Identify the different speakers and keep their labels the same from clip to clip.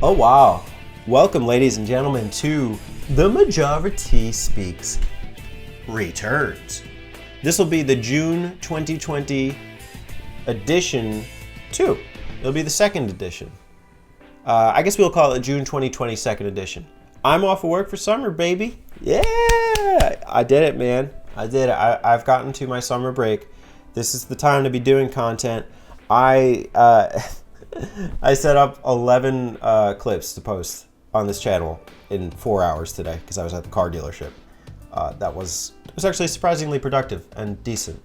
Speaker 1: Oh wow. Welcome, ladies and gentlemen, to the Majora Speaks returns. This will be the June 2020 edition 2. It'll be the second edition. I guess we'll call it June 2020 second edition. I'm off of work for summer, baby. Yeah! I did it, man. I did it. I've gotten to my summer break. This is the time to be doing content. I set up 11 clips to post on this channel in 4 hours today because I was at the car dealership. It was actually surprisingly productive and decent.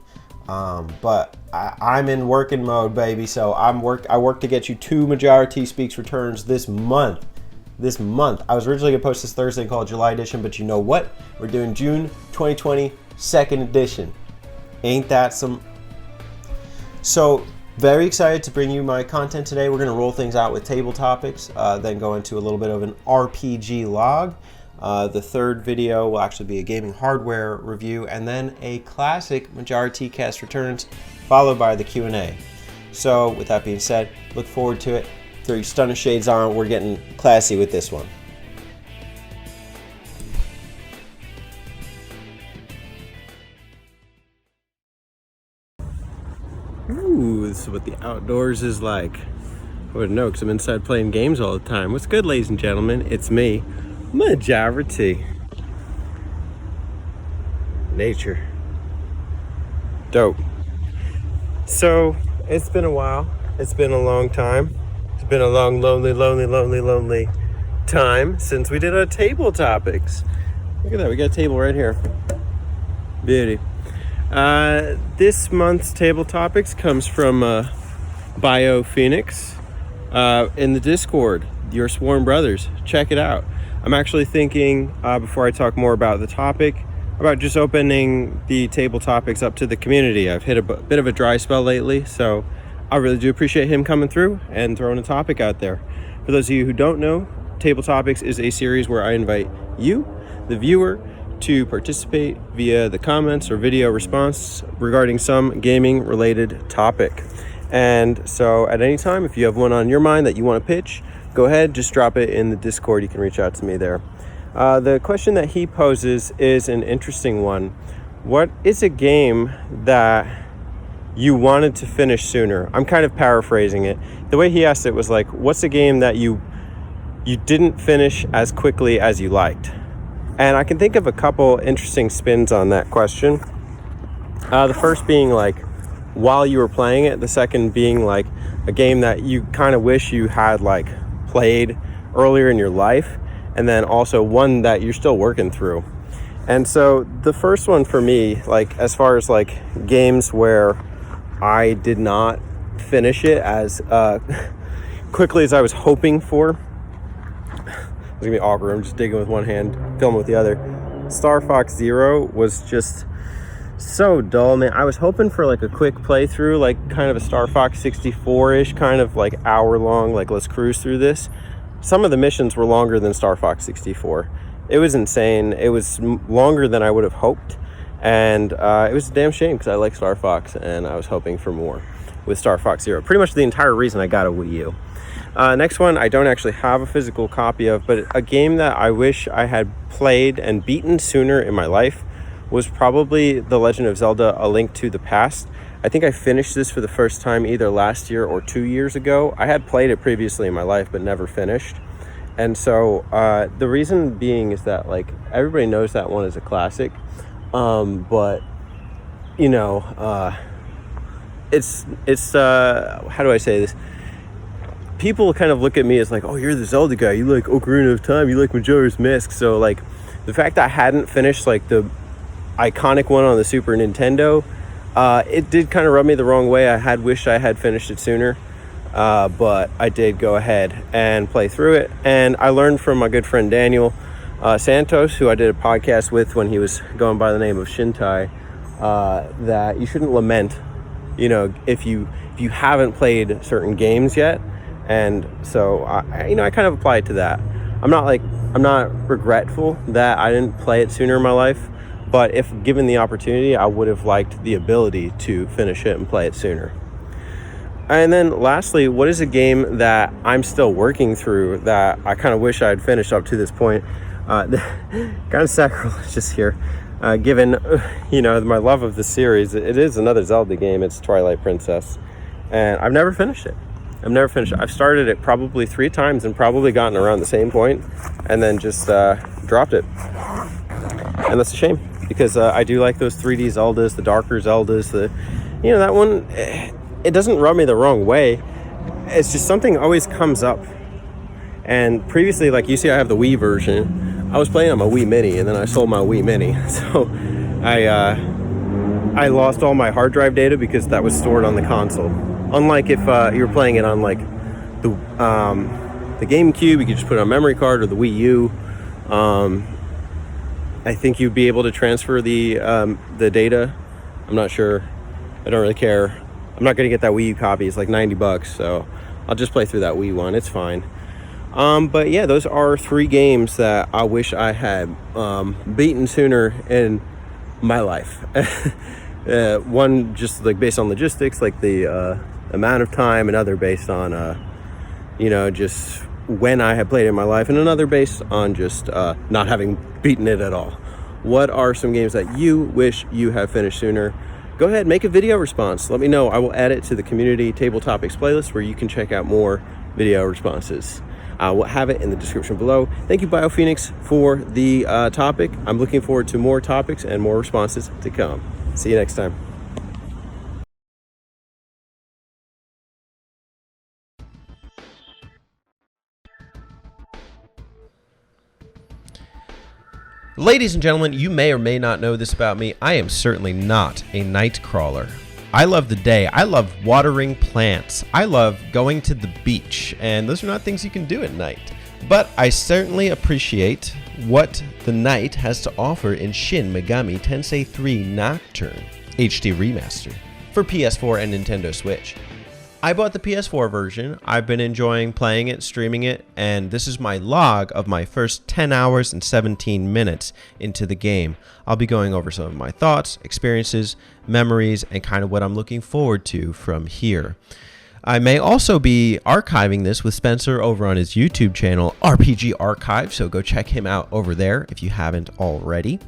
Speaker 1: But I'm in working mode, baby. So I work to get you 2 Majora Speaks returns this month. I was originally gonna post this Thursday called July edition, but you know what? We're doing June 2020 second edition. Ain't that some? So very excited to bring you my content today. We're gonna roll things out with table topics, then go into a little bit of an RPG log. The third video will actually be a gaming hardware review, and then a classic Majora Cast returns, followed by the Q&A. So with that being said, look forward to it. Throw your stunner shades on. We're getting classy with this one. Ooh, this is what the outdoors is like. I wouldn't know because I'm inside playing games all the time. What's good, ladies and gentlemen? It's me, Majora. Nature. Dope. So, it's been a while. It's been a long time. It's been a long, lonely time since we did our table topics. Look at that, we got a table right here. Beauty. This month's table topics comes from Bio Phoenix in the Discord, your sworn brothers. Check it out. I'm actually thinking, before I talk more about the topic, about just opening the table topics up to the community. I've hit a bit of a dry spell lately, so I really do appreciate him coming through and throwing a topic out there. For those of you who don't know, Table Topics is a series where I invite you, the viewer, to participate via the comments or video response regarding some gaming related topic. And so at any time, if you have one on your mind that you want to pitch, go ahead, just drop it in the Discord. You can reach out to me there. The question that he poses is an interesting one. What is a game that you wanted to finish sooner? I'm kind of paraphrasing it. The way he asked it was like, what's a game that you didn't finish as quickly as you liked? And I can think of a couple interesting spins on that question. The first being like while you were playing it, the second being like a game that you kind of wish you had like played earlier in your life, and then also one that you're still working through. And so the first one for me, like as far as like games where I did not finish it as quickly as I was hoping for. It's gonna be awkward. I'm just digging with one hand, filming with the other. Star Fox Zero was just so dull, man. I was hoping for like a quick playthrough, like kind of a Star Fox 64-ish, kind of like hour long, like let's cruise through this. Some of the missions were longer than Star Fox 64. It was insane. It was longer than I would have hoped. And it was a damn shame because I like Star Fox and I was hoping for more with Star Fox Zero. Pretty much the entire reason I got a Wii U. Next one, I don't actually have a physical copy of, but a game that I wish I had played and beaten sooner in my life was probably The Legend of Zelda: A Link to the Past. I think I finished this for the first time either last year or 2 years ago. I had played it previously in my life, but never finished. And so the reason being is that like everybody knows that one is a classic. But you know, it's how do I say this? People kind of look at me as like, oh, you're the Zelda guy. You like Ocarina of Time. You like Majora's Mask. So like the fact that I hadn't finished like the iconic one on the Super Nintendo, it did kind of rub me the wrong way. I had wished I had finished it sooner. But I did go ahead and play through it. And I learned from my good friend Daniel Santos, who I did a podcast with when he was going by the name of Shintai, that you shouldn't lament, you know, if you haven't played certain games yet. And so I kind of applied to that. I'm not regretful that I didn't play it sooner in my life, but if given the opportunity, I would have liked the ability to finish it and play it sooner. And then lastly, what is a game that I'm still working through that I kind of wish I had finished up to this point? Kind of sacrilegious here, given, my love of the series. It is another Zelda game. It's Twilight Princess. And I've never finished it. I've started it probably 3 times and probably gotten around the same point and then just dropped it. And that's a shame because I do like those 3D Zeldas, the darker Zeldas, that one, it doesn't rub me the wrong way. It's just something always comes up. And previously, like you see, I have the Wii version. I was playing on my Wii Mini, and then I sold my Wii Mini. So I lost all my hard drive data because that was stored on the console. Unlike if you were playing it on like the GameCube, you could just put it on memory card, or the Wii U. I think you'd be able to transfer the data. I'm not sure. I don't really care. I'm not going to get that Wii U copy. It's like $90, so I'll just play through that Wii one. It's fine. But yeah, those are 3 games that I wish I had beaten sooner in my life. One just like based on logistics, like the amount of time, another based on just when I had played it in my life, and another based on just not having beaten it at all. What are some games that you wish you had finished sooner? Go ahead, make a video response. Let me know. I will add it to the community table topics playlist where you can check out more video responses. We'll have it in the description below. Thank you, BioPhoenix, for the topic. I'm looking forward to more topics and more responses to come. See you next time.
Speaker 2: Ladies and gentlemen, you may or may not know this about me. I am certainly not a night crawler. I love the day. I love watering plants. I love going to the beach, and those are not things you can do at night. But I certainly appreciate what the night has to offer in Shin Megami Tensei 3 Nocturne HD Remaster for PS4 and Nintendo Switch. I bought the PS4 version. I've been enjoying playing it, streaming it, and this is my log of my first 10 hours and 17 minutes into the game. I'll be going over some of my thoughts, experiences, memories, and kind of what I'm looking forward to from here. I may also be archiving this with Spencer over on his YouTube channel, RPG Archive, so go check him out over there if you haven't already.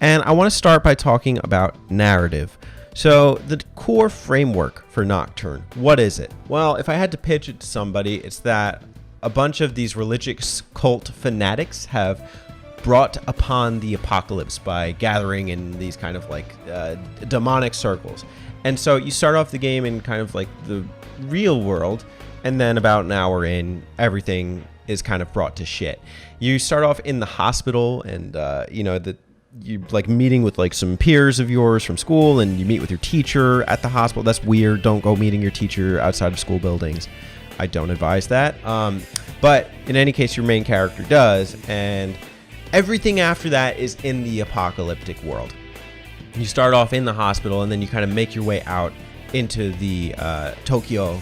Speaker 2: And I want to start by talking about narrative. So the core framework for Nocturne, what is it? Well, if I had to pitch it to somebody, it's that a bunch of these religious cult fanatics have brought upon the apocalypse by gathering in these kind of like demonic circles. And so you start off the game in kind of like the real world, and then about an hour in, everything is kind of brought to shit. You start off in the hospital, and you like meeting with like some peers of yours from school, and you meet with your teacher at the hospital. That's weird. Don't go meeting your teacher outside of school buildings. I don't advise that. But in any case, your main character does, and everything after that is in the apocalyptic world. You start off in the hospital, and then you kind of make your way out into the Tokyo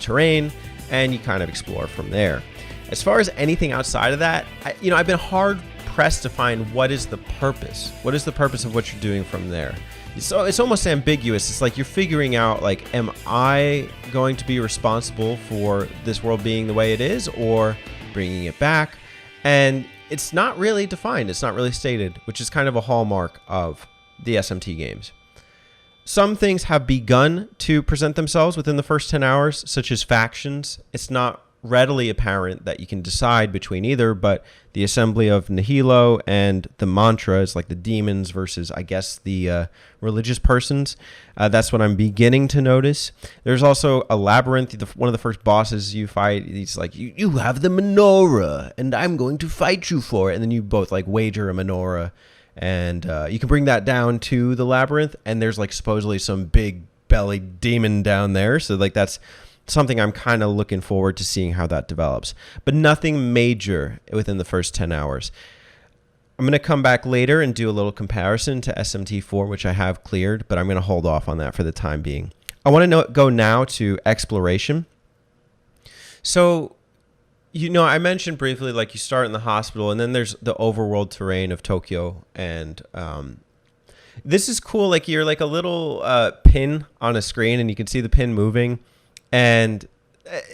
Speaker 2: terrain, and you kind of explore from there. As far as anything outside of that, I've been hard pressed to find what is the purpose. What is the purpose of what you're doing from there? So it's almost ambiguous. It's like you're figuring out, like, am I going to be responsible for this world being the way it is, or bringing it back? And it's not really defined. It's not really stated, which is kind of a hallmark of the SMT games. Some things have begun to present themselves within the first 10 hours, such as factions. It's not readily apparent that you can decide between either, but the assembly of Nihilo and the mantra is like the demons versus, I guess, the religious persons. That's what I'm beginning to notice. There's also a labyrinth. One of the first bosses you fight, he's like, you have the menorah, and I'm going to fight you for it. And then you both like wager a menorah, and you can bring that down to the labyrinth, and there's like supposedly some big belly demon down there. So like that's something I'm kind of looking forward to seeing how that develops, but nothing major within the first 10 hours. I'm going to come back later and do a little comparison to SMT4, which I have cleared, but I'm going to hold off on that for the time being. I want to go now to exploration. So, I mentioned briefly, like, you start in the hospital, and then there's the overworld terrain of Tokyo, and this is cool. Like, you're like a little pin on a screen, and you can see the pin moving. And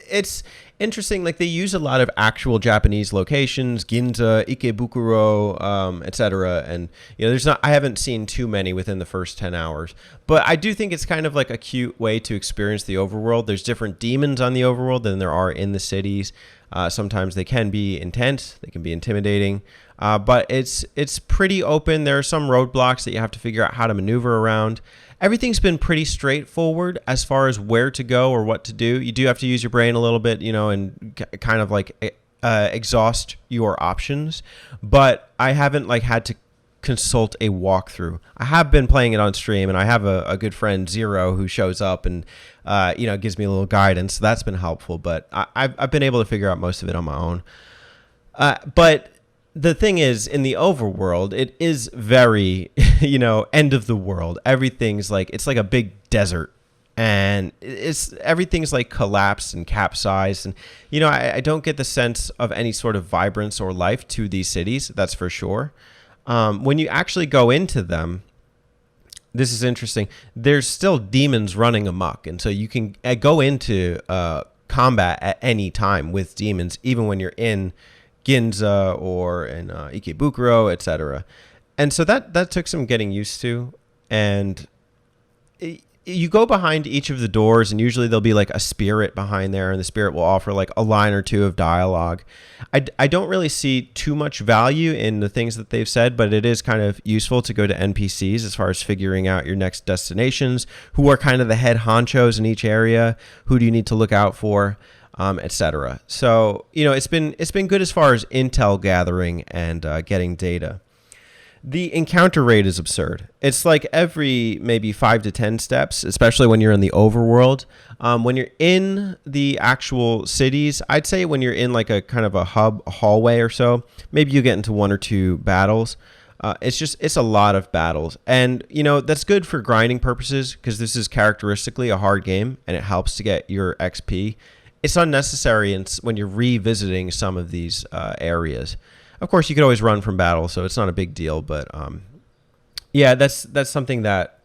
Speaker 2: it's interesting. Like they use a lot of actual Japanese locations, Ginza, Ikebukuro, etc. And there's not. I haven't seen too many within the first 10 hours, but I do think it's kind of like a cute way to experience the overworld. There's different demons on the overworld than there are in the cities. Sometimes they can be intense. They can be intimidating. But it's pretty open. There are some roadblocks that you have to figure out how to maneuver around. Everything's been pretty straightforward as far as where to go or what to do. You do have to use your brain a little bit, and kind of like exhaust your options. But I haven't had to consult a walkthrough. I have been playing it on stream, and I have a good friend Zero who shows up and gives me a little guidance. So that's been helpful. But I've been able to figure out most of it on my own. But the thing is, in the overworld, it is very, end of the world. Everything's it's like a big desert, and everything's like collapsed and capsized. And, I don't get the sense of any sort of vibrance or life to these cities. That's for sure. When you actually go into them, this is interesting. There's still demons running amok. And so you can go into combat at any time with demons, even when you're in Ginza or in Ikebukuro, etc. And so that took some getting used to. And you go behind each of the doors, and usually there'll be like a spirit behind there, and the spirit will offer like a line or two of dialogue. I don't really see too much value in the things that they've said, but it is kind of useful to go to NPCs as far as figuring out your next destinations, who are kind of the head honchos in each area, who do you need to look out for, etc. So, it's been good as far as intel gathering and getting data. The encounter rate is absurd. It's like every maybe 5 to 10 steps, especially when you're in the overworld. When you're in the actual cities, I'd say when you're in like a kind of a hallway or so, maybe you get into 1 or 2 battles. It's a lot of battles. And, that's good for grinding purposes because this is characteristically a hard game and it helps to get your XP. It's unnecessary when you're revisiting some of these areas. Of course, you could always run from battle, so it's not a big deal. But that's something that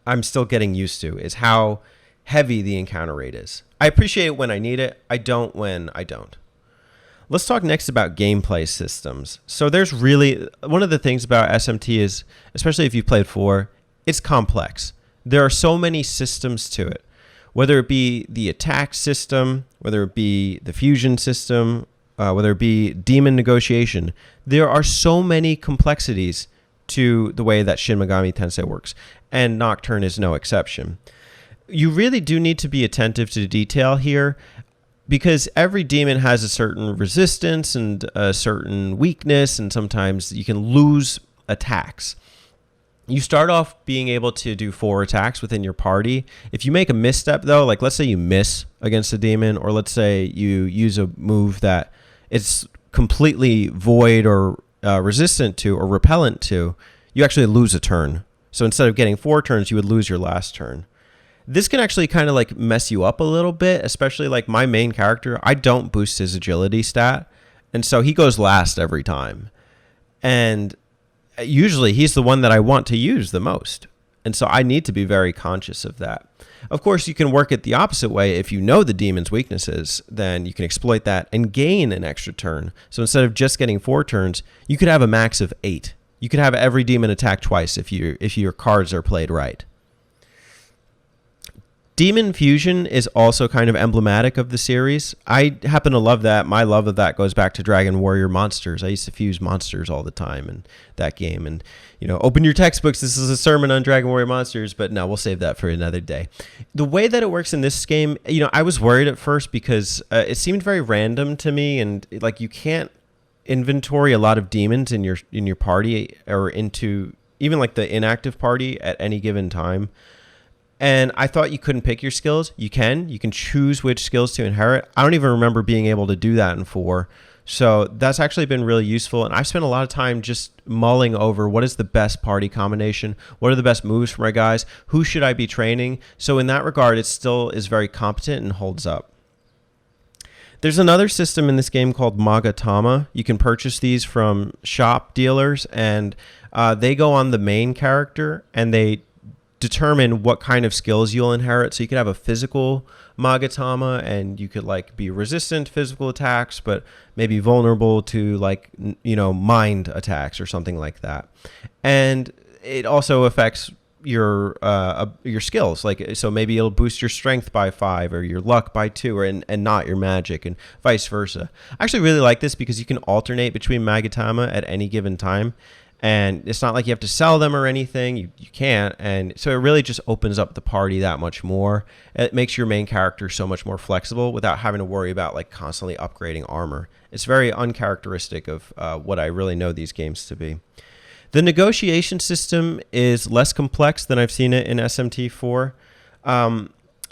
Speaker 2: I'm still getting used to, is how heavy the encounter rate is. I appreciate it when I need it. I don't when I don't. Let's talk next about gameplay systems. So there's really, one of the things about SMT is, especially if you've played 4, it's complex. There are so many systems to it, whether it be the attack system, whether it be the fusion system, whether it be demon negotiation. There are so many complexities to the way that Shin Megami Tensei works, and Nocturne is no exception. You really do need to be attentive to detail here, because every demon has a certain resistance and a certain weakness, and sometimes you can lose attacks. You start off being able to do 4 attacks within your party. If you make a misstep, though, like let's say you miss against a demon, or let's say you use a move that it's completely void or resistant to or repellent to, you actually lose a turn. So instead of getting 4 turns, you would lose your last turn. This can actually kind of like mess you up a little bit, especially like my main character. I don't boost his agility stat, and so he goes last every time. And usually he's the one that I want to use the most. And so I need to be very conscious of that. Of course, you can work it the opposite way. If you know the demon's weaknesses, then you can exploit that and gain an extra turn. So instead of just getting 4 turns, you could have a max of 8. You could have every demon attack twice if your cards are played right. Demon Fusion is also kind of emblematic of the series. I happen to love that. My love of that goes back to Dragon Warrior Monsters. I used to fuse monsters all the time in that game. And, open your textbooks. This is a sermon on Dragon Warrior Monsters, but no, we'll save that for another day. The way that it works in this game, I was worried at first because it seemed very random to me, and like you can't inventory a lot of demons in your party or into even like the inactive party at any given time. And I thought you couldn't pick your skills. You can choose which skills to inherit. I don't even remember being able to do that in 4. So that's actually been really useful. And I've spent a lot of time just mulling over what is the best party combination? What are the best moves for my guys? Who should I be training? So in that regard, it still is very competent and holds up. There's another system in this game called Magatama. You can purchase these from shop dealers, and they go on the main character, and they determine what kind of skills you'll inherit. So you could have a physical Magatama, and you could like be resistant to physical attacks, but maybe vulnerable to like, mind attacks or something like that. And it also affects your skills. Like, so maybe it'll boost your strength by 5 or your luck by 2, and not your magic, and vice versa. I actually really like this because you can alternate between Magatama at any given time. And it's not like you have to sell them or anything. You can't. And so it really just opens up the party that much more. It makes your main character so much more flexible without having to worry about like constantly upgrading armor. It's very uncharacteristic of what I really know these games to be. The negotiation system is less complex than I've seen it in SMT4.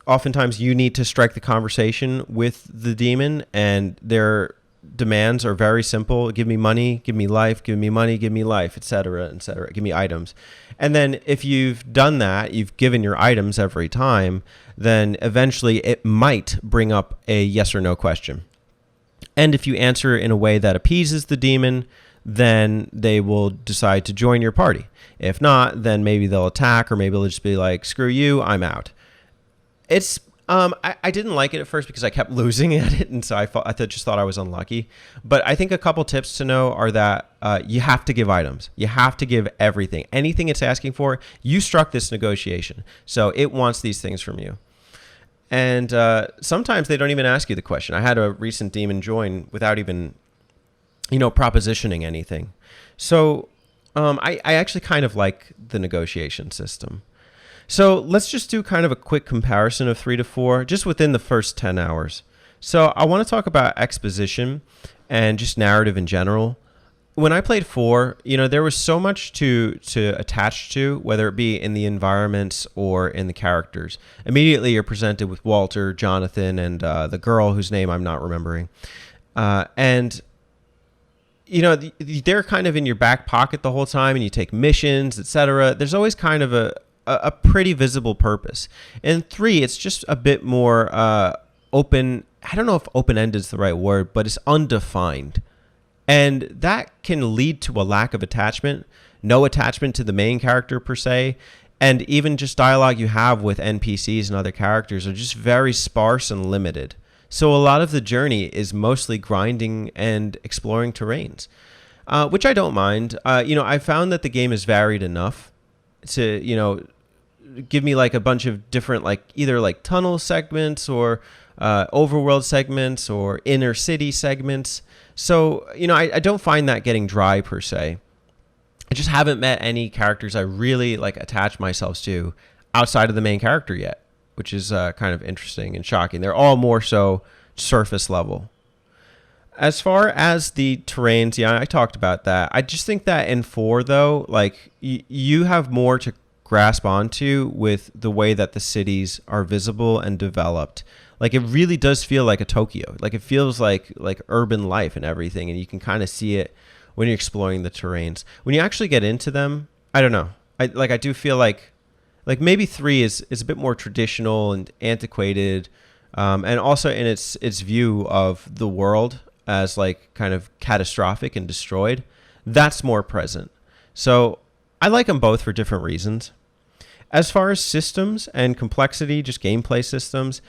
Speaker 2: Oftentimes you need to strike the conversation with the demon, and their demands are very simple. Give me money, give me life, give me money, give me life, etc., etc. Give me items. And then if you've done that, you've given your items every time, then eventually it might bring up a yes or no question. And if you answer in a way that appeases the demon, then they will decide to join your party. If not, then maybe they'll attack, or maybe they'll just be like, screw you, I'm out. It's I didn't like it at first because I kept losing at it, and so I just thought I was unlucky. But I think a couple tips to know are that you have to give items. You have to give everything. Anything it's asking for, you struck this negotiation, so it wants these things from you. And sometimes they don't even ask you the question. I had a recent demon join without even, propositioning anything. So I actually kind of like the negotiation system. So let's just do kind of a quick comparison of 3 to 4, just within the first 10 hours. So I want to talk about exposition and just narrative in general. When I played 4, there was so much to attach to, whether it be in the environments or in the characters. Immediately you're presented with Walter, Jonathan, and the girl whose name I'm not remembering. And they're kind of in your back pocket the whole time, and you take missions, etc. There's always kind of a pretty visible purpose. In 3, it's just a bit more open. I don't know if open-ended is the right word, but it's undefined. And that can lead to a lack of attachment, no attachment to the main character per se, and even just dialogue you have with NPCs and other characters are just very sparse and limited. So a lot of the journey is mostly grinding and exploring terrains, which I don't mind. I found that the game is varied enough to, give me like a bunch of different, like either like tunnel segments or overworld segments or inner city segments. So, I don't find that getting dry per se. I just haven't met any characters I really like attach myself to outside of the main character yet, which is kind of interesting and shocking. They're all more so surface level. As far as the terrains, I talked about that. I just think that in 4, though, like you have more to grasp onto with the way that the cities are visible and developed. Like it really does feel like a Tokyo. Like it feels like urban life and everything, and you can kind of see it when you're exploring the terrains. When you actually get into them, I don't know. I do feel like maybe 3 is a bit more traditional and antiquated, and also in its view of the world as like kind of catastrophic and destroyed. That's more present. So I like them both for different reasons. As far as systems and complexity, just gameplay systems,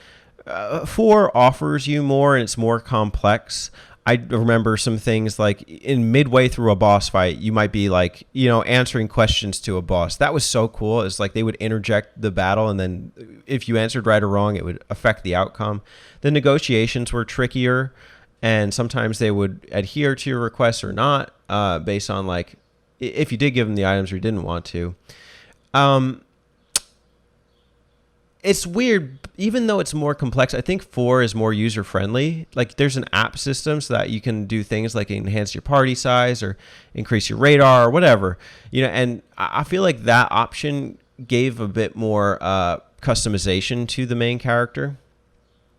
Speaker 2: 4 offers you more and it's more complex. I remember some things like in midway through a boss fight, you might be like, answering questions to a boss. That was so cool. It's like they would interject the battle, and then if you answered right or wrong, it would affect the outcome. The negotiations were trickier, and sometimes they would adhere to your requests or not, based on like if you did give them the items or you didn't want to. It's weird, even though it's more complex. I think 4 is more user-friendly. Like there's an app system so that you can do things like enhance your party size or increase your radar or whatever. And I feel like that option gave a bit more customization to the main character.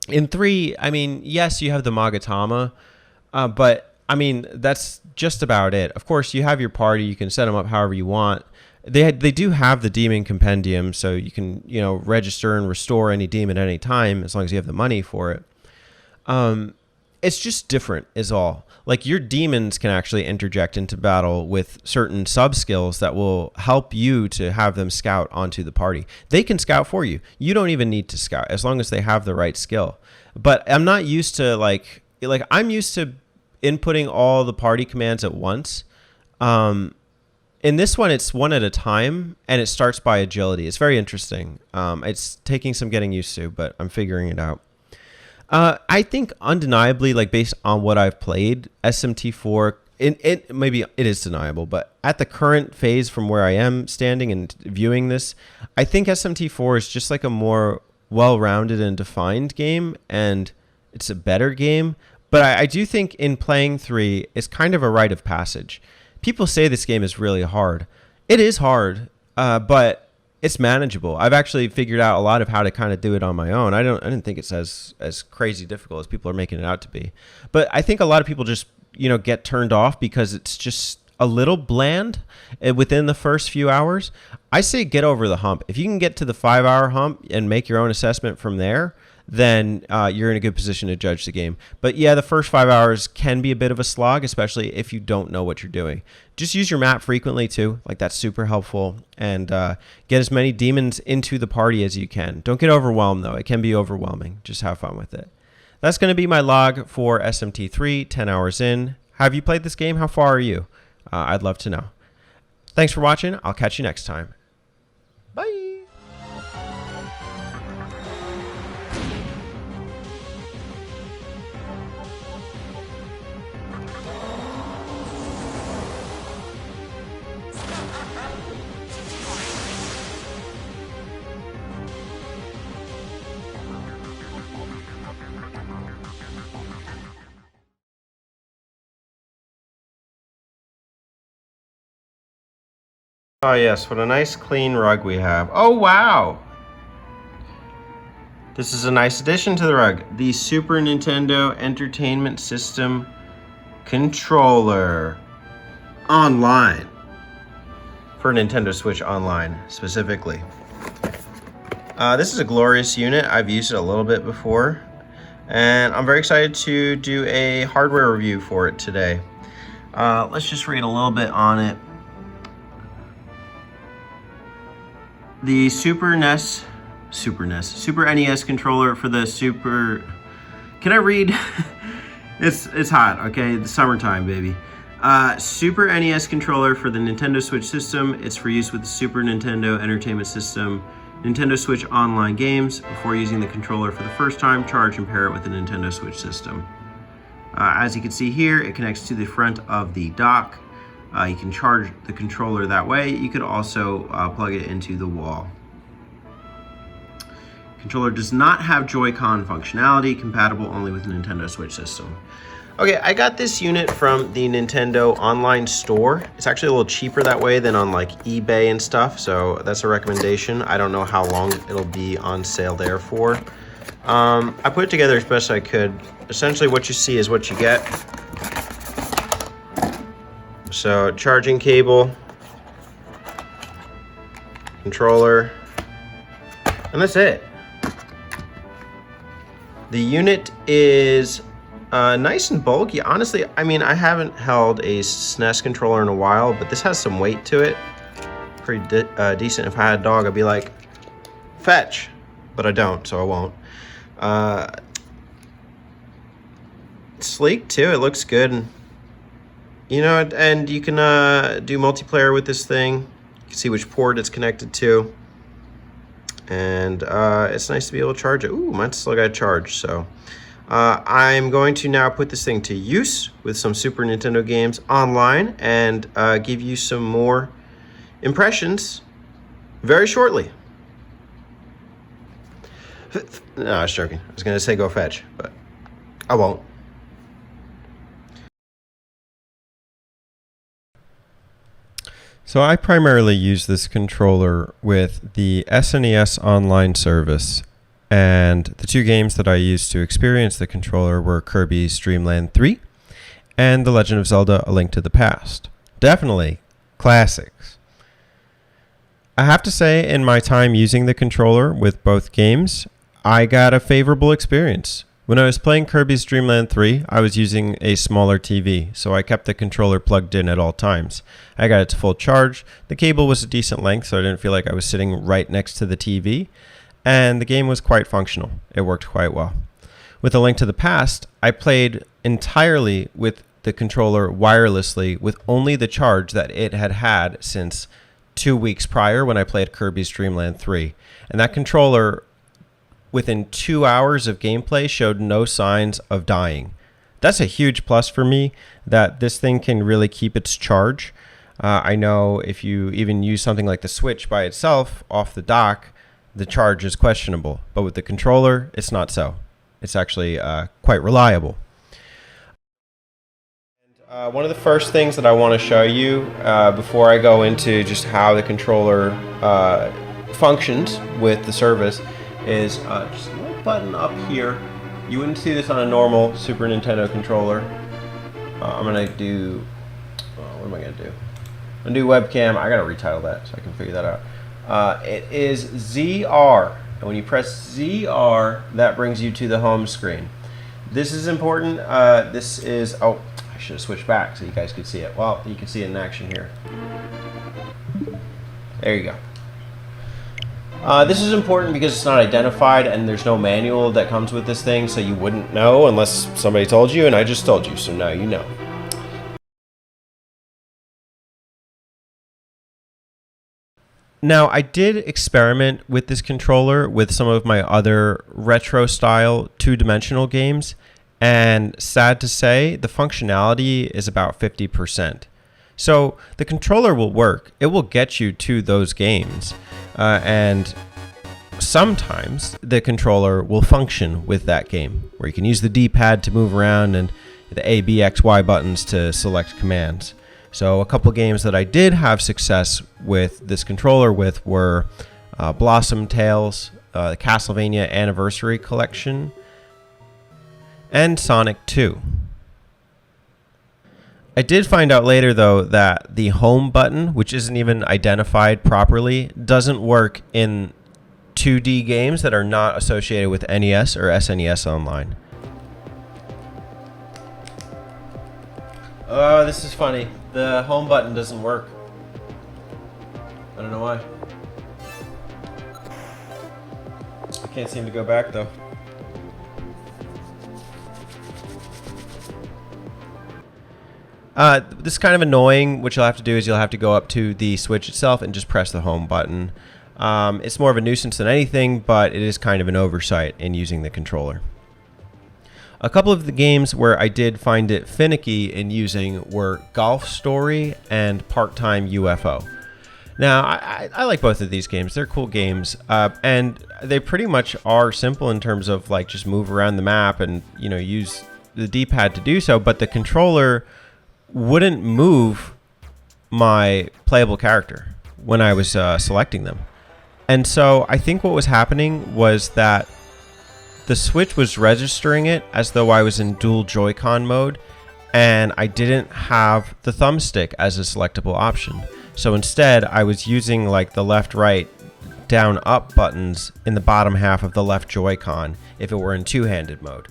Speaker 2: In 3, yes, you have the Magatama, but that's just about it. Of course, you have your party. You can set them up however you want. They do have the demon compendium, so you can register and restore any demon at any time as long as you have the money for it. It's just different is all. Like your demons can actually interject into battle with certain sub skills that will help you to have them scout onto the party. They can scout for you. You don't even need to scout as long as they have the right skill. But I'm not used to like I'm used to inputting all the party commands at once. In this one, it's one at a time, and it starts by agility. It's very interesting. It's taking some getting used to, but I'm figuring it out. I think undeniably, like based on what I've played, SMT4, maybe it is deniable, but at the current phase from where I am standing and viewing this, I think SMT4 is just like a more well-rounded and defined game, and it's a better game. But I do think in playing 3, it's kind of a rite of passage. People say this game is really hard. It is hard, but it's manageable. I've actually figured out a lot of how to kind of do it on my own. I didn't think it's as crazy difficult as people are making it out to be. But I think a lot of people just, get turned off because it's just a little bland within the first few hours. I say get over the hump. If you can get to the 5-hour hump and make your own assessment from there, then you're in a good position to judge the game. But yeah, the first 5 hours can be a bit of a slog, especially if you don't know what you're doing. Just use your map frequently too. Like that's super helpful. And get as many demons into the party as you can. Don't get overwhelmed though. It can be overwhelming. Just have fun with it. That's going to be my log for SMT3, 10 hours in. Have you played this game? How far are you? I'd love to know. Thanks for watching. I'll catch you next time. Bye. Oh yes, what a nice clean rug we have. Oh wow! This is a nice addition to the rug. The Super Nintendo Entertainment System controller. Online. For Nintendo Switch Online, specifically. This is a glorious unit. I've used it a little bit before. And I'm very excited to do a hardware review for it today. Let's just read a little bit on it. The Super NES controller for the Super... Can I read? It's hot, okay? The summertime, baby. Super NES controller for the Nintendo Switch system. It's for use with the Super Nintendo Entertainment System, Nintendo Switch Online games. Before using the controller for the first time, charge and pair it with the Nintendo Switch system. As you can see here, it connects to the front of the dock. You can charge the controller that way. You could also plug it into the wall. Controller does not have Joy-Con functionality, compatible only with the Nintendo Switch system. Okay, I got this unit from the Nintendo online store. It's actually a little cheaper that way than on like eBay and stuff, so that's a recommendation. I don't know how long it'll be on sale there for. I put it together as best I could. Essentially what you see is what you get. So, charging cable, controller, and that's it. The unit is nice and bulky. Honestly, I mean, I haven't held a SNES controller in a while, but this has some weight to it. Pretty decent. If I had a dog, I'd be like, fetch. But I don't, so I won't. It's sleek, too. It looks good. And you can do multiplayer with this thing. You can see which port it's connected to. And it's nice to be able to charge it. Ooh, mine's still got a charge, so. I'm going to now put this thing to use with some Super Nintendo games online and give you some more impressions very shortly. No, I was joking. I was going to say go fetch, but I won't. So I primarily use this controller with the SNES online service, and the two games that I used to experience the controller were Kirby's Dream Land 3 and The Legend of Zelda: A Link to the Past. Definitely classics. I have to say, in my time using the controller with both games, I got a favorable experience. When I was playing Kirby's Dream Land 3, I was using a smaller TV, so I kept the controller plugged in at all times. I got it to full charge, the cable was a decent length so I didn't feel like I was sitting right next to the TV, and the game was quite functional. It worked quite well. With A Link to the Past, I played entirely with the controller wirelessly with only the charge that it had had since 2 weeks prior when I played Kirby's Dream Land 3. And that controller, within 2 hours of gameplay, showed no signs of dying. That's a huge plus for me, that this thing can really keep its charge. I know if you even use something like the Switch by itself off the dock, the charge is questionable. But with the controller, it's not so. It's actually quite reliable. One of the first things that I want to show you before I go into just how the controller functions with the service is just a little button up here. You wouldn't see this on a normal Super Nintendo controller. I'm going to do, what am I going to do? I'm going to do webcam. I got to retitle that so I can figure that out. It is ZR. And when you press ZR, that brings you to the home screen. This is important. This is, oh, I should have switched back so you guys could see it. Well, you can see it in action here. There you go. This is important because it's not identified and there's no manual that comes with this thing, so you wouldn't know unless somebody told you, and I just told you, so now you know. Now, I did experiment with this controller with some of my other retro-style two-dimensional games, and sad to say, the functionality is about 50%. So the controller will work. It will get you to those games. And sometimes the controller will function with that game, where you can use the D-pad to move around and the A, B, X, Y buttons to select commands. So a couple games that I did have success with this controller with were Blossom Tales, the Castlevania Anniversary Collection, and Sonic 2. I did find out later, though, that the home button, which isn't even identified properly, doesn't work in 2D games that are not associated with NES or SNES Online. This is funny. The home button doesn't work. I don't know why. I can't seem to go back, though. This is kind of annoying. What you'll have to do is you'll have to go up to the Switch itself and just press the home button. It's more of a nuisance than anything, but it is kind of an oversight in using the controller. A couple of the games where I did find it finicky in using were Golf Story and Part-Time UFO. Now, I like both of these games. They're cool games, and they pretty much are simple in terms of like just move around the map and use the D-pad to do so, but the controller wouldn't move my playable character when I was selecting them. And so I think what was happening was that the Switch was registering it as though I was in dual Joy-Con mode, and I didn't have the thumbstick as a selectable option. So instead, I was using like the left, right, down, up buttons in the bottom half of the left Joy-Con if it were in two-handed mode.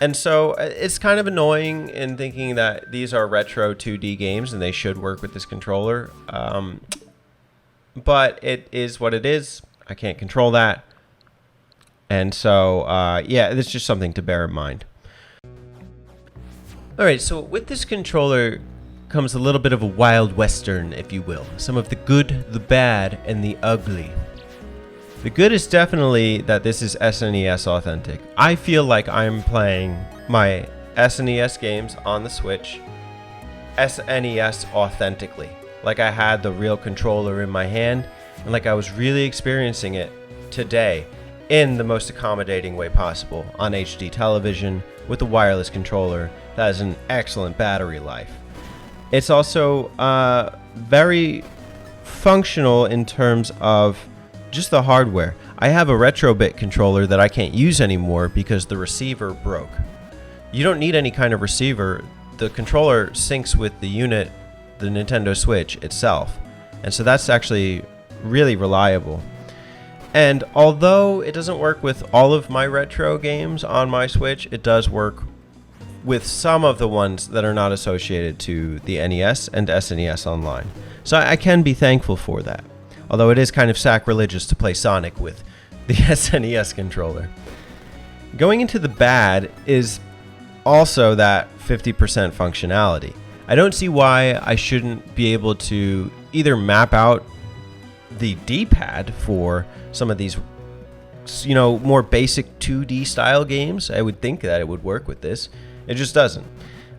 Speaker 2: And so it's kind of annoying in thinking that these are retro 2D games and they should work with this controller. But it is what it is. I can't control that. And so, yeah, it's just something to bear in mind. All right, so with this controller comes a little bit of a wild western, if you will. Some of the good, the bad, and the ugly. The good is definitely that this is SNES authentic. I feel like I'm playing my SNES games on the Switch SNES authentically. Like I had the real controller in my hand, and like I was really experiencing it today in the most accommodating way possible on HD television with a wireless controller that has an excellent battery life. It's also very functional in terms of just the hardware. I have a Retrobit controller that I can't use anymore because the receiver broke. You don't need any kind of receiver. The controller syncs with the unit, the Nintendo Switch itself. And so that's actually really reliable. And although it doesn't work with all of my retro games on my Switch, it does work with some of the ones that are not associated to the NES and SNES Online. So I can be thankful for that. Although it is kind of sacrilegious to play Sonic with the SNES controller. Going into the bad is also that 50% functionality. I don't see why I shouldn't be able to either map out the D-pad for some of these, more basic 2D style games. I would think that it would work with this. It just doesn't.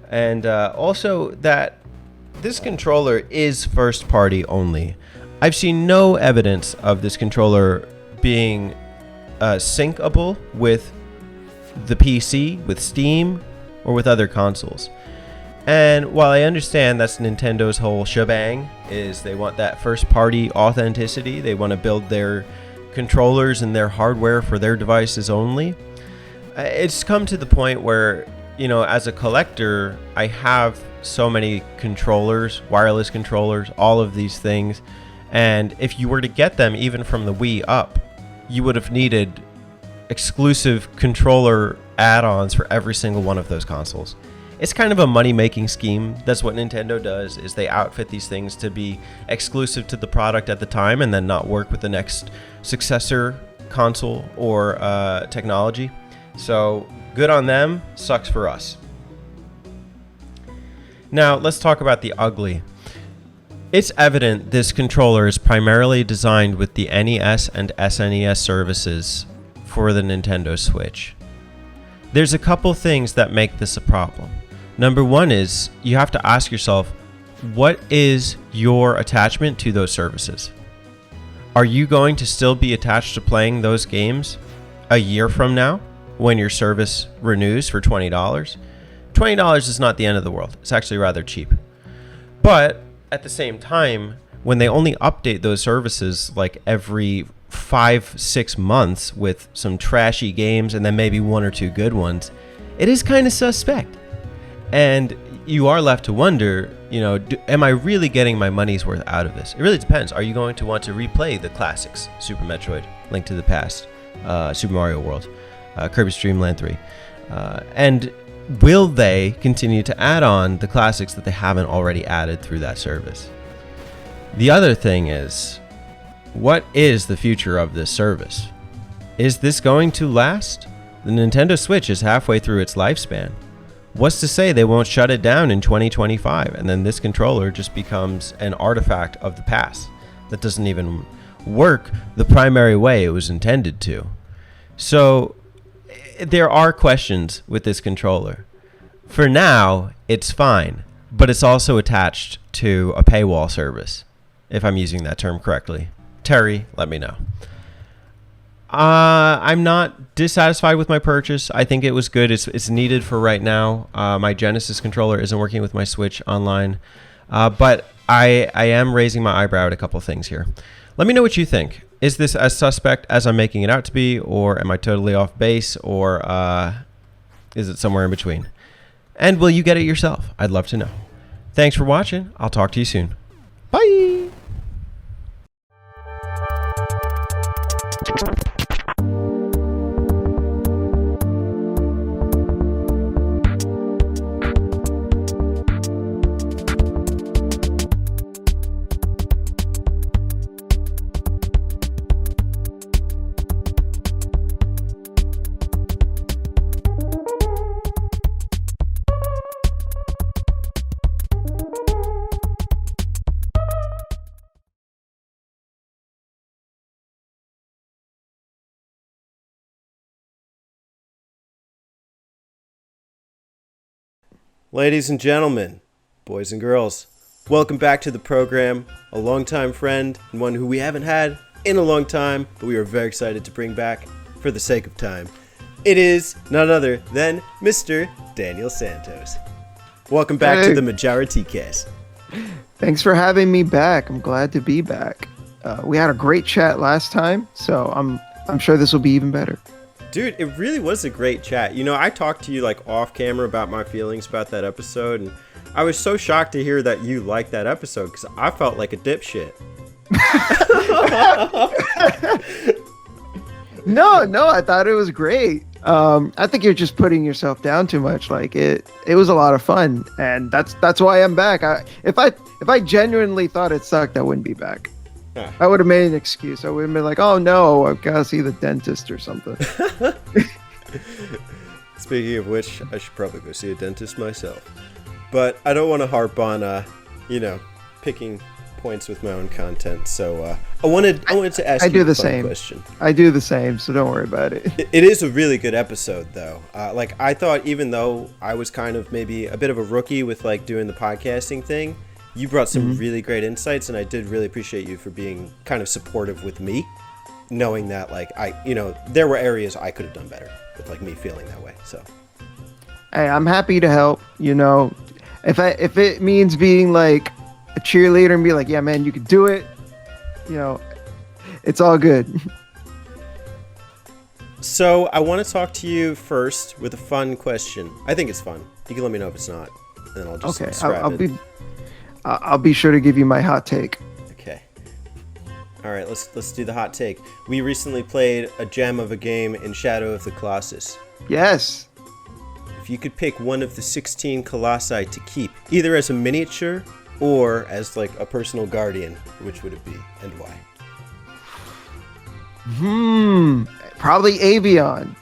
Speaker 2: And also that this controller is first party only. I've seen no evidence of this controller being syncable with the PC, with Steam, or with other consoles. And while I understand that's Nintendo's whole shebang, is they want that first party authenticity, they want to build their controllers and their hardware for their devices only, it's come to the point where, as a collector, I have so many controllers, wireless controllers, all of these things. And if you were to get them even from the Wii up, you would have needed exclusive controller add-ons for every single one of those consoles. It's kind of a money-making scheme. That's what Nintendo does, is they outfit these things to be exclusive to the product at the time and then not work with the next successor console or technology. So good on them, sucks for us. Now let's talk about the ugly. It's evident this controller is primarily designed with the NES and SNES services for the Nintendo Switch. There's a couple things that make this a problem. Number one is you have to ask yourself, what is your attachment to those services? Are you going to still be attached to playing those games a year from now when your service renews for $20? $20 is not the end of the world. It's actually rather cheap. But at the same time, when they only update those services like every 5-6 months with some trashy games and then maybe one or two good ones, it is kind of suspect. And you are left to wonder, am I really getting my money's worth out of this? It really depends. Are you going to want to replay the classics, Super Metroid, Link to the Past, Super Mario World, Kirby's Dream Land 3? And will they continue to add on the classics that they haven't already added through that service? The other thing is, what is the future of this service? Is this going to last? The Nintendo Switch is halfway through its lifespan. What's to say they won't shut it down in 2025 and then this controller just becomes an artifact of the past that doesn't even work the primary way it was intended to? So there are questions with this controller. For now, it's fine, but it's also attached to a paywall service, if I'm using that term correctly. Terry, let me know. I'm not dissatisfied with my purchase. I think it was good. It's needed for right now. My Genesis controller isn't working with my Switch online, but I am raising my eyebrow at a couple things here. Let me know what you think. Is this as suspect as I'm making it out to be, or am I totally off base, or is it somewhere in between? And will you get it yourself? I'd love to know. Thanks for watching. I'll talk to you soon. Bye!
Speaker 1: Ladies and gentlemen, boys and girls, welcome back to the program. A longtime friend and one who we haven't had in a long time, but we are very excited to bring back for the sake of time. It is none other than Mr. Daniel Santos. Welcome back to the Majora TCast.
Speaker 3: Thanks for having me back. I'm glad to be back. We had a great chat last time, so I'm sure this will be even better.
Speaker 1: Dude, it really was a great chat. I talked to you like off camera about my feelings about that episode, and I was so shocked to hear that you liked that episode because I felt like a dipshit.
Speaker 3: No, I thought it was great. I think you're just putting yourself down too much. Like it was a lot of fun, and that's why I'm back. If I genuinely thought it sucked, I wouldn't be back.
Speaker 1: Huh.
Speaker 3: I would have made an excuse. I would have been like, "Oh no, I've got to see the dentist or something."
Speaker 1: Speaking of which, I should probably go see a dentist myself. But I don't want to harp on, picking points with my own content. So I wanted to ask you a fun question.
Speaker 3: I do the same, so don't worry about it.
Speaker 1: It is a really good episode, though. Like, I thought, even though I was kind of maybe a bit of a rookie with like doing the podcasting thing, you brought some really great insights, and I did really appreciate you for being kind of supportive with me, knowing that like there were areas I could have done better with like me feeling that way. So,
Speaker 3: Hey, I'm happy to help. If it means being like a cheerleader and be like, "Yeah, man, you can do it," it's all good.
Speaker 1: So I want to talk to you first with a fun question. I think it's fun. You can let me know if it's not, and I'll just
Speaker 3: Okay,
Speaker 1: scrap it.
Speaker 3: I'll be sure to give you my hot take.
Speaker 1: Okay. All right, let's do the hot take. We recently played a gem of a game in Shadow of the Colossus.
Speaker 3: Yes.
Speaker 1: If you could pick one of the 16 colossi to keep, either as a miniature or as like a personal guardian, which would it be and why?
Speaker 3: Probably Avion.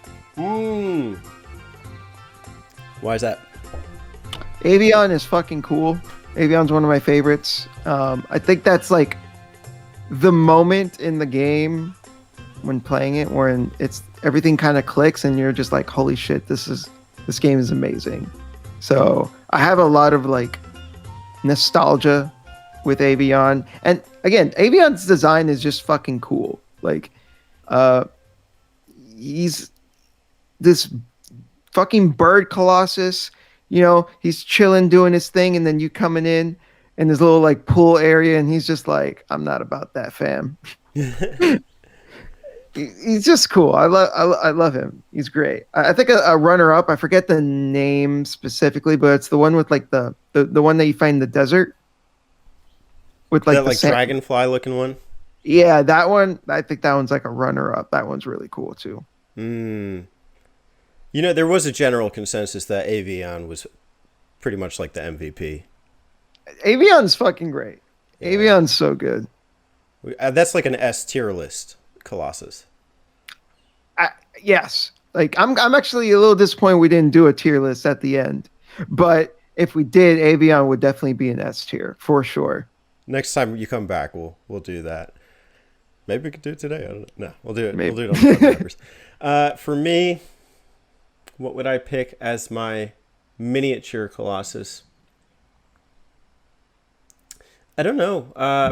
Speaker 1: Why is that?
Speaker 3: Avion is fucking cool. Avion's one of my favorites. I think that's like the moment in the game when playing it where everything kind of clicks and you're just like, holy shit, this game is amazing. So I have a lot of like nostalgia with Avion, and again, Avion's design is just fucking cool. Like, he's this fucking bird colossus. He's chilling, doing his thing, and then you coming in his little like pool area, and he's just like, "I'm not about that, fam." He's just cool. I love him. He's great. I think a runner up. I forget the name specifically, but it's the one with like the one that you find in the desert with like
Speaker 1: that like dragonfly looking one.
Speaker 3: Yeah, that one. I think that one's like a runner up. That one's really cool too.
Speaker 1: There was a general consensus that Avion was pretty much like the MVP.
Speaker 3: Avion's fucking great. Yeah. Avion's so good.
Speaker 1: That's like an S tier list Colossus.
Speaker 3: Yes. Like I'm actually a little disappointed we didn't do a tier list at the end. But if we did, Avion would definitely be an S tier for sure.
Speaker 1: Next time you come back, we'll do that. Maybe we could do it today. I don't know. No, we'll do it.
Speaker 3: Maybe.
Speaker 1: We'll do it on the numbers. For me, what would I pick as my miniature Colossus? I don't know.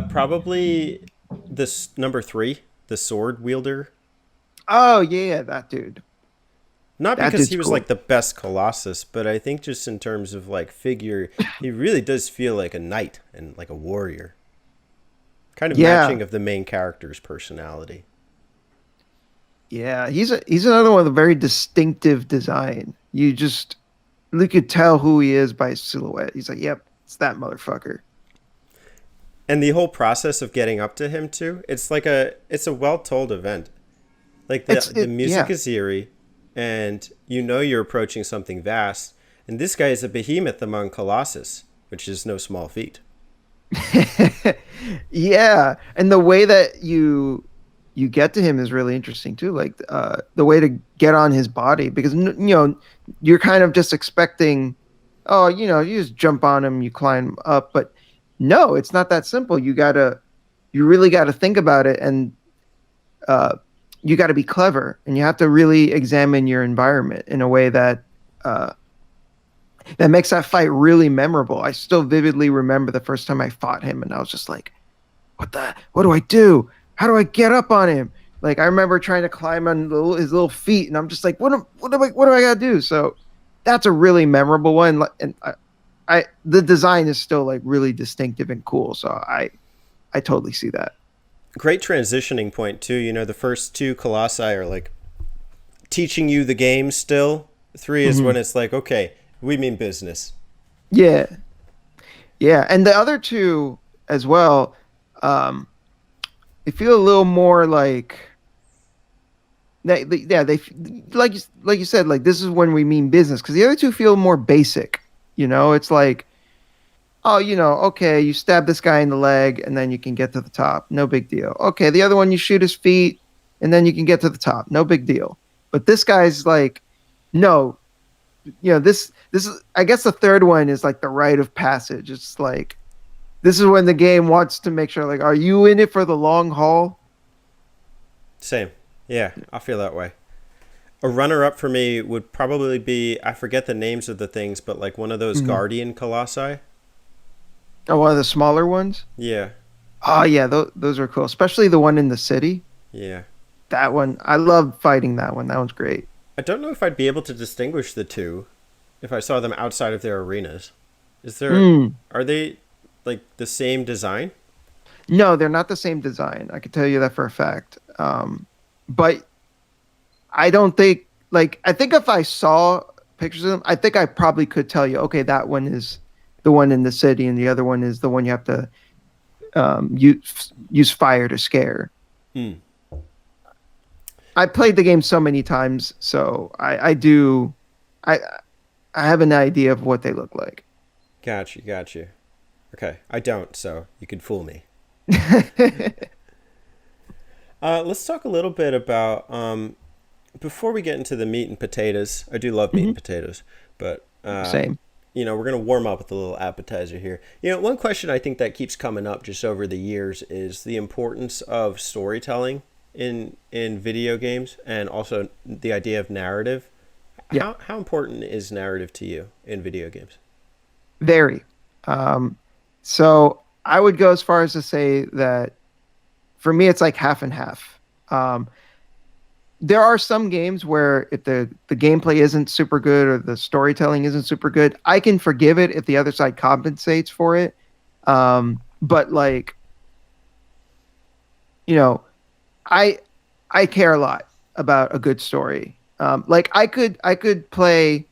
Speaker 1: Probably this number 3, the sword wielder.
Speaker 3: Oh yeah, that dude.
Speaker 1: Not because he was cool. Like the best Colossus, but I think just in terms of like figure, he really does feel like a knight and like a warrior. Kind of matching of the main character's personality.
Speaker 3: Yeah, he's another one with a very distinctive design. You could tell who he is by his silhouette. He's like, yep, it's that motherfucker.
Speaker 1: And the whole process of getting up to him too, it's a well told event. Like the music is eerie, and you're approaching something vast. And this guy is a behemoth among Colossus, which is no small feat.
Speaker 3: Yeah, and the way that you get to him is really interesting too. Like the way to get on his body, because you're kind of just expecting, you just jump on him, you climb up, but no, it's not that simple. You really gotta think about it, and you gotta be clever, and you have to really examine your environment in a way that makes that fight really memorable. I still vividly remember the first time I fought him, and I was just like, what do I do? How do I get up on him? Like, I remember trying to climb on his little feet, and I'm just like, what do I gotta do? So that's a really memorable one, and the design is still like really distinctive and cool. So I totally see that.
Speaker 1: Great transitioning point too. The first 2 Colossi are like teaching you the game still. 3 is when it's like, okay, we mean business.
Speaker 3: Yeah. And the other 2 as well, they feel a little more like they like you said, like this is when we mean business, because the other two feel more basic. It's like, oh, okay, you stab this guy in the leg and then you can get to the top, no big deal. Okay, the other one, you shoot his feet and then you can get to the top, no big deal. But this guy's like, no, this is, I guess the third one is like the rite of passage. It's like, this is when the game wants to make sure, like, are you in it for the long haul?
Speaker 1: Same. Yeah, I feel that way. A runner-up for me would probably be, I forget the names of the things, but like one of those Guardian Colossi.
Speaker 3: Oh, one of the smaller ones?
Speaker 1: Yeah.
Speaker 3: Oh, yeah, those are cool, especially the one in the city.
Speaker 1: Yeah.
Speaker 3: That one, I love fighting that one. That one's great.
Speaker 1: I don't know if I'd be able to distinguish the two if I saw them outside of their arenas. Are they like the same design?
Speaker 3: No, they're not the same design. I can tell you that for a fact. But I don't think, like, I think if I saw pictures of them, I think I probably could tell you, okay, that one is the one in the city and the other one is the one you have to use fire to scare.
Speaker 1: Hmm.
Speaker 3: I played the game so many times, so I have an idea of what they look like.
Speaker 1: Got you. Okay, I don't, so you could fool me. Let's talk a little bit about, before we get into the meat and potatoes. I do love meat and potatoes, but
Speaker 3: Same.
Speaker 1: we're going to warm up with a little appetizer here. One question I think that keeps coming up just over the years is the importance of storytelling in video games, and also the idea of narrative.
Speaker 3: Yeah.
Speaker 1: How important is narrative to you in video games?
Speaker 3: Very. So I would go as far as to say that for me, it's like half and half. There are some games where if the gameplay isn't super good or the storytelling isn't super good, I can forgive it if the other side compensates for it. But like, I care a lot about a good story. Like I could play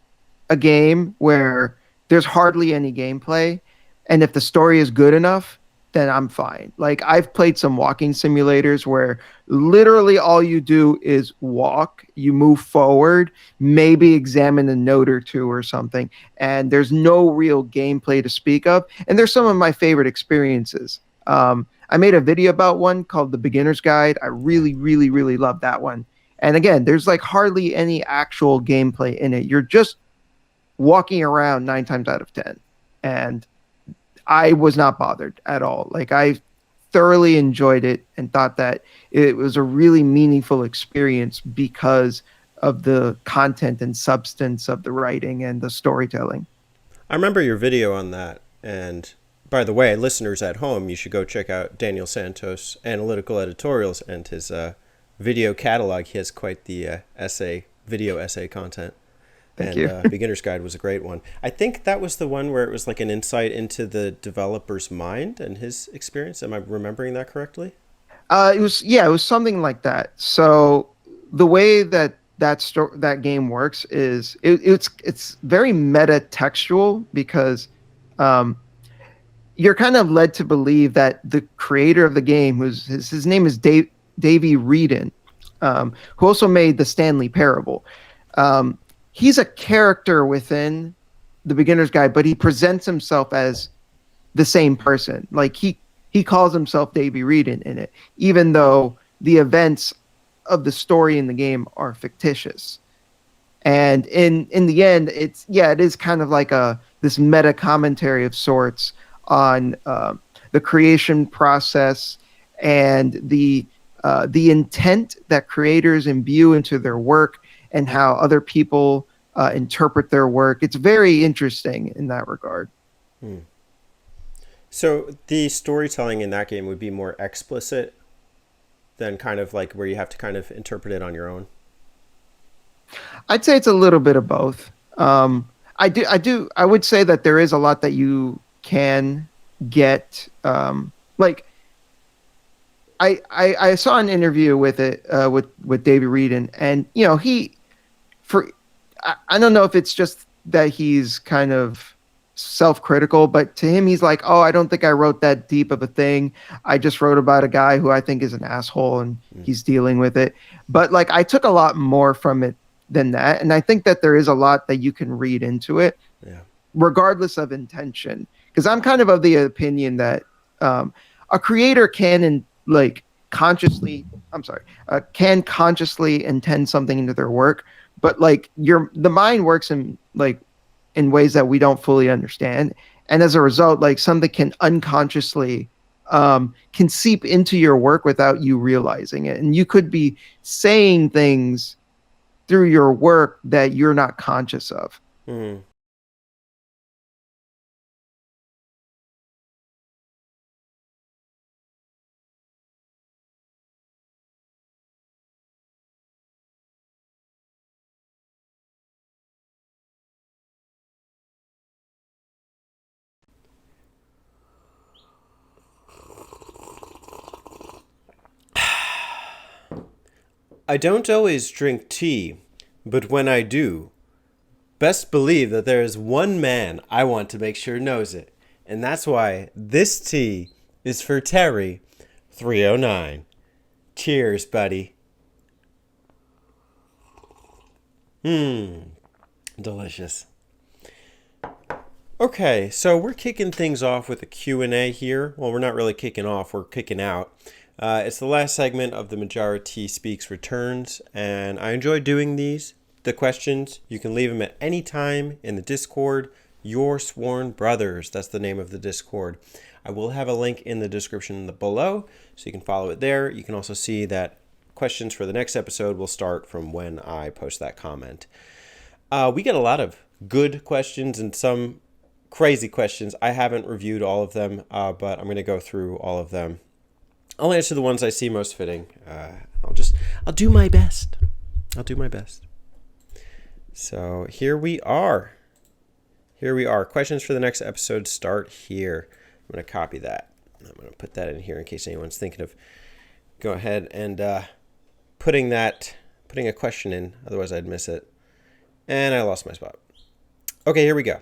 Speaker 3: a game where there's hardly any gameplay, and if the story is good enough, then I'm fine. Like I've played some walking simulators where literally all you do is walk, you move forward, maybe examine a note or two or something, and there's no real gameplay to speak of. And there's some of my favorite experiences. I made a video about one called The Beginner's Guide. I really, really, really love that one. And again, there's like hardly any actual gameplay in it. You're just walking around 9 times out of 10. And I was not bothered at all. Like I thoroughly enjoyed it and thought that it was a really meaningful experience because of the content and substance of the writing and the storytelling.
Speaker 1: I remember your video on that, and by the way, listeners at home, you should go check out Daniel Santos' analytical editorials and his video catalog. He has quite the video essay content.
Speaker 3: Thank you.
Speaker 1: Beginner's Guide was a great one. I think that was the one where it was like an insight into the developer's mind and his experience. Am I remembering that correctly?
Speaker 3: It was something like that. So the way that game works is it's very meta textual because you're kind of led to believe that the creator of the game, his name is Davey Wreden, who also made the Stanley Parable. He's a character within the Beginner's Guide, but he presents himself as the same person. Like he calls himself Davey Wreden in it, even though the events of the story in the game are fictitious. And in the end, it is kind of like this meta commentary of sorts on the creation process and the intent that creators imbue into their work and how other people interpret their work. It's very interesting in that regard.
Speaker 1: So the storytelling in that game would be more explicit than kind of like where you have to kind of interpret it on your own?
Speaker 3: I'd say it's a little bit of both. I would say that there is a lot that you can get. Like I saw an interview with Davey Wreden, and I don't know if it's just that he's kind of self-critical, but to him he's like, oh, I don't think I wrote that deep of a thing. I just wrote about a guy who I think is an asshole and he's dealing with it. But like I took a lot more from it than that, and I think that there is a lot that you can read into it
Speaker 1: Yeah.
Speaker 3: regardless of intention, because I'm kind of the opinion that a creator like consciously I'm sorry can consciously intend something into their work, but like the mind works in like in ways that we don't fully understand. And as a result, like something can unconsciously can seep into your work without you realizing it. And you could be saying things through your work that you're not conscious of.
Speaker 1: Mm. I don't always drink tea, but when I do, best believe that there is one man I want to make sure knows it. And that's why this tea is for Terry 309. Cheers, buddy. Delicious. Okay, so we're kicking things off with a Q&A here. Well, we're not really kicking off, we're kicking out. It's the last segment of the Majora T Speaks Returns, and I enjoy doing these. The questions, you can leave them at any time in the Discord. Your Sworn Brothers, that's the name of the Discord. I will have a link in the description below, so you can follow it there. You can also see that questions for the next episode will start from when I post that comment. We get a lot of good questions and some crazy questions. I haven't reviewed all of them, but I'm going to go through all of them. I'll answer the ones I see most fitting. I'll do my best. I'll do my best. So here we are. Questions for the next episode start here. I'm going to copy that. I'm going to put that in here in case anyone's thinking of go ahead and putting a question in. Otherwise, I'd miss it. And I lost my spot. Okay, here we go.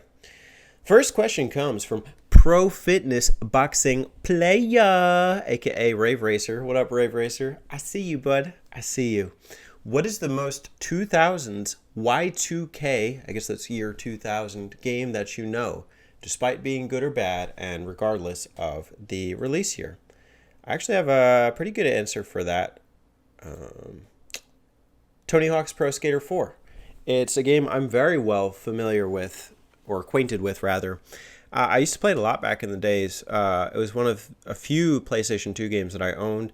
Speaker 1: First question comes from Pro Fitness Boxing Player, aka Rave Racer. What up, Rave Racer? I see you, bud. I see you. What is the most 2000s Y2K, I guess that's year 2000, game that you know, despite being good or bad, and regardless of the release year? I actually have a pretty good answer for that. Tony Hawk's Pro Skater 4. It's a game I'm very well familiar with, or acquainted with, rather. I used to play it a lot back in the days. It was one of a few PlayStation 2 games that I owned,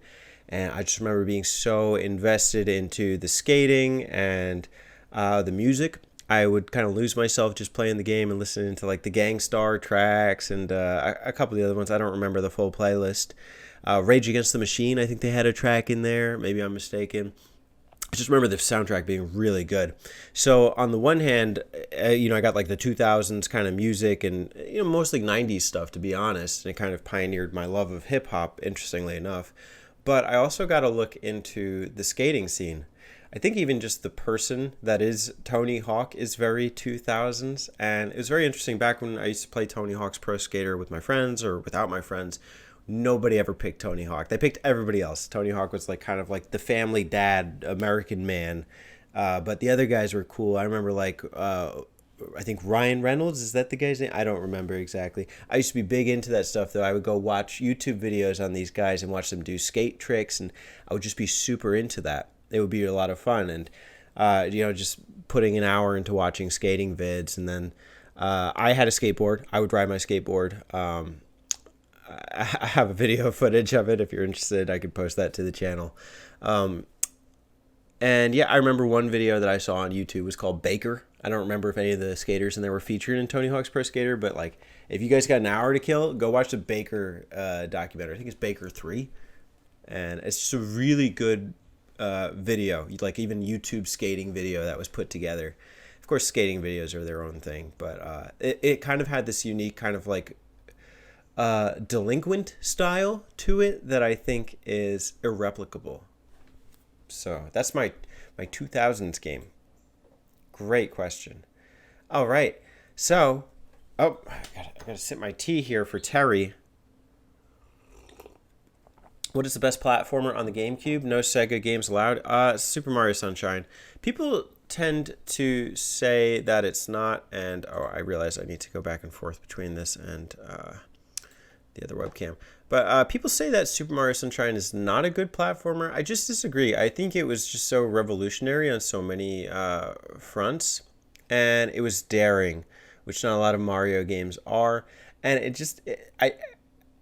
Speaker 1: and I just remember being so invested into the skating and the music. I would kind of lose myself just playing the game and listening to like the Gangstar tracks and a couple of the other ones. I don't remember the full playlist. Rage Against the Machine, I think they had a track in there. Maybe I'm mistaken. I just remember the soundtrack being really good. So on the one hand, I got like the 2000s kind of music and mostly 90s stuff, to be honest, and it kind of pioneered my love of hip hop, interestingly enough. But I also got to look into the skating scene. I think even just the person that is Tony Hawk is very 2000s, and it was very interesting back when I used to play Tony Hawk's Pro Skater with my friends or without my friends. Nobody ever picked Tony Hawk. They picked everybody else. Tony Hawk was like kind of like the family dad, American man. But the other guys were cool. I remember I think Ryan Reynolds, is that the guy's name? I don't remember exactly. I used to be big into that stuff though. I would go watch YouTube videos on these guys and watch them do skate tricks, and I would just be super into that. It would be a lot of fun, and just putting an hour into watching skating vids. And then I had a skateboard. I would ride my skateboard. I have a video footage of it. If you're interested, I could post that to the channel. And yeah, I remember one video that I saw on YouTube was called Baker. I don't remember if any of the skaters in there were featured in Tony Hawk's Pro Skater, but like if you guys got an hour to kill, go watch the Baker documentary. I think it's Baker 3. And it's just a really good video, like even YouTube skating video that was put together. Of course, skating videos are their own thing, but it kind of had this unique kind of like delinquent style to it that I think is irreplicable. So that's my 2000s game. Great question. All right. So
Speaker 2: Oh, I gotta sip my tea here for Terry. What is the best platformer on the GameCube? No Sega games allowed. Super Mario Sunshine. People tend to say that it's not, and I realize I need to go back and forth between this and the other webcam. But people say that Super Mario Sunshine is not a good platformer. I just disagree. I think it was just so revolutionary on so many fronts, and it was daring, which not a lot of Mario games are. And I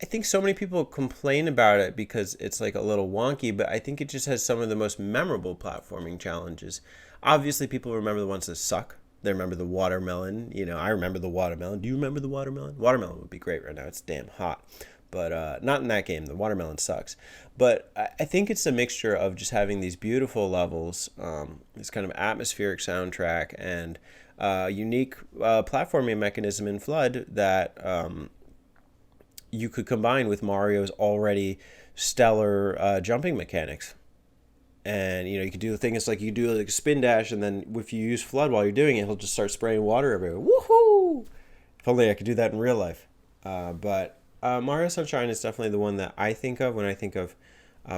Speaker 2: think so many people complain about it because it's like a little wonky, but I think it just has some of the most memorable platforming challenges. Obviously, people remember the ones that suck. They remember the watermelon. You know, I remember the watermelon. Do you remember the watermelon? Watermelon would be great right now. It's damn hot. But not in that game. The watermelon sucks. But I think it's a mixture of just having these beautiful levels, this kind of atmospheric soundtrack, and unique platforming mechanism in Flood that you could combine with Mario's already stellar jumping mechanics. And, you know, you could do the thing, it's like you do like a spin dash, and then if you use Flood while you're doing it, he'll just start spraying water everywhere. Woohoo! If only I could do that in real life. But Mario Sunshine is definitely the one that I think of when I think of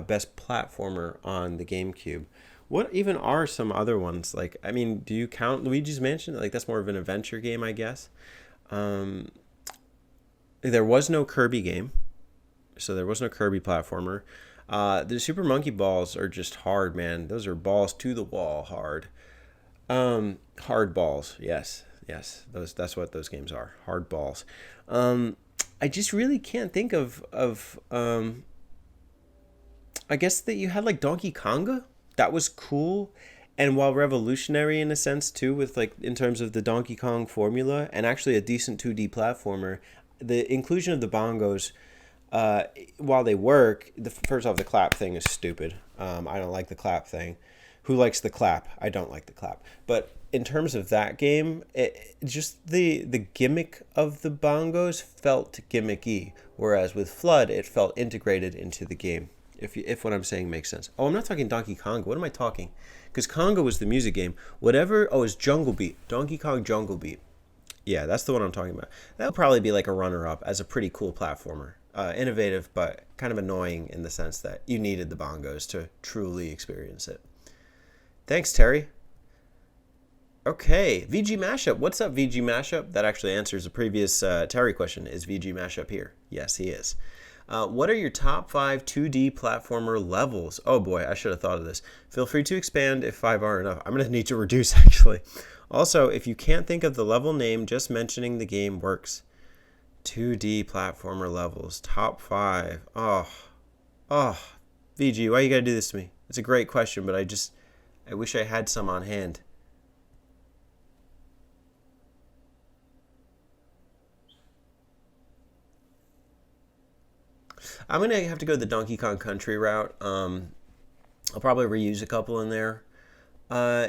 Speaker 2: best platformer on the GameCube. What even are some other ones? Like, I mean, do you count Luigi's Mansion? Like, that's more of an adventure game, I guess. There was no Kirby game, so there was no Kirby platformer. The Super Monkey Balls are just hard, man. Those are balls to the wall hard. Hard balls, yes. That's what those games are. Hard balls. I just really can't think of I guess that you had like Donkey Konga. That was cool. And while revolutionary in a sense too, with like in terms of the Donkey Kong formula and actually a decent 2D platformer, the inclusion of the bongos, while they work, first off, the clap thing is stupid. I don't like the clap thing. Who likes the clap? I don't like the clap. But in terms of that game, just the gimmick of the bongos felt gimmicky, whereas with Flood, it felt integrated into the game. If what I'm saying makes sense. Oh, I'm not talking Donkey Kong. What am I talking? Because Conga was the music game. It's Jungle Beat. Donkey Kong Jungle Beat. Yeah, that's the one I'm talking about. That'll probably be like a runner-up as a pretty cool platformer. Innovative, but kind of annoying in the sense that you needed the bongos to truly experience it. Thanks, Terry. Okay, VG Mashup. What's up, VG Mashup? That actually answers the previous Terry question. Is VG Mashup here? Yes, he is. What are your top 5 2D platformer levels? Oh boy, I should have thought of this. Feel free to expand if 5 aren't enough. I'm going to need to reduce, actually. Also, if you can't think of the level name, just mentioning the game works. 2D platformer levels. Top 5. Oh, VG, why you got to do this to me? It's a great question, but I wish I had some on hand. I'm going to have to go the Donkey Kong Country route. I'll probably reuse a couple in there.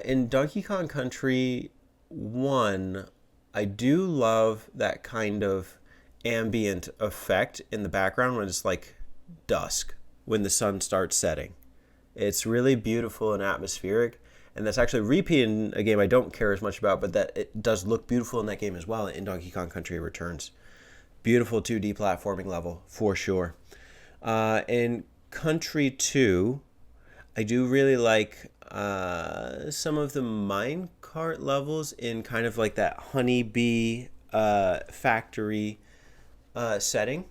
Speaker 2: In Donkey Kong Country 1, I do love that kind of ambient effect in the background when it's like dusk, when the sun starts setting. It's really beautiful and atmospheric, and that's actually repeated in a game I don't care as much about, but that it does look beautiful in that game as well, in Donkey Kong Country Returns. Beautiful 2D platforming level, for sure. In Country 2, I do really like some of the minecart levels in kind of like that honeybee factory setting.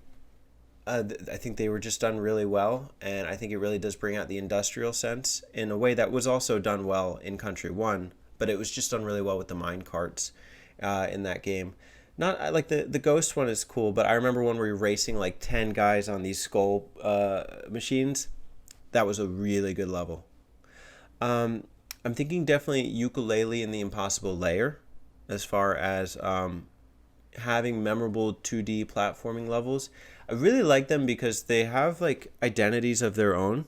Speaker 2: I think they were just done really well, and I think it really does bring out the industrial sense in a way that was also done well in Country 1, but it was just done really well with the minecarts in that game. Not like the ghost one is cool, but I remember when we were racing like 10 guys on these skull machines. That was a really good level. I'm thinking definitely Ukulele and the Impossible Layer as far as having memorable 2D platforming levels. I really like them because they have like identities of their own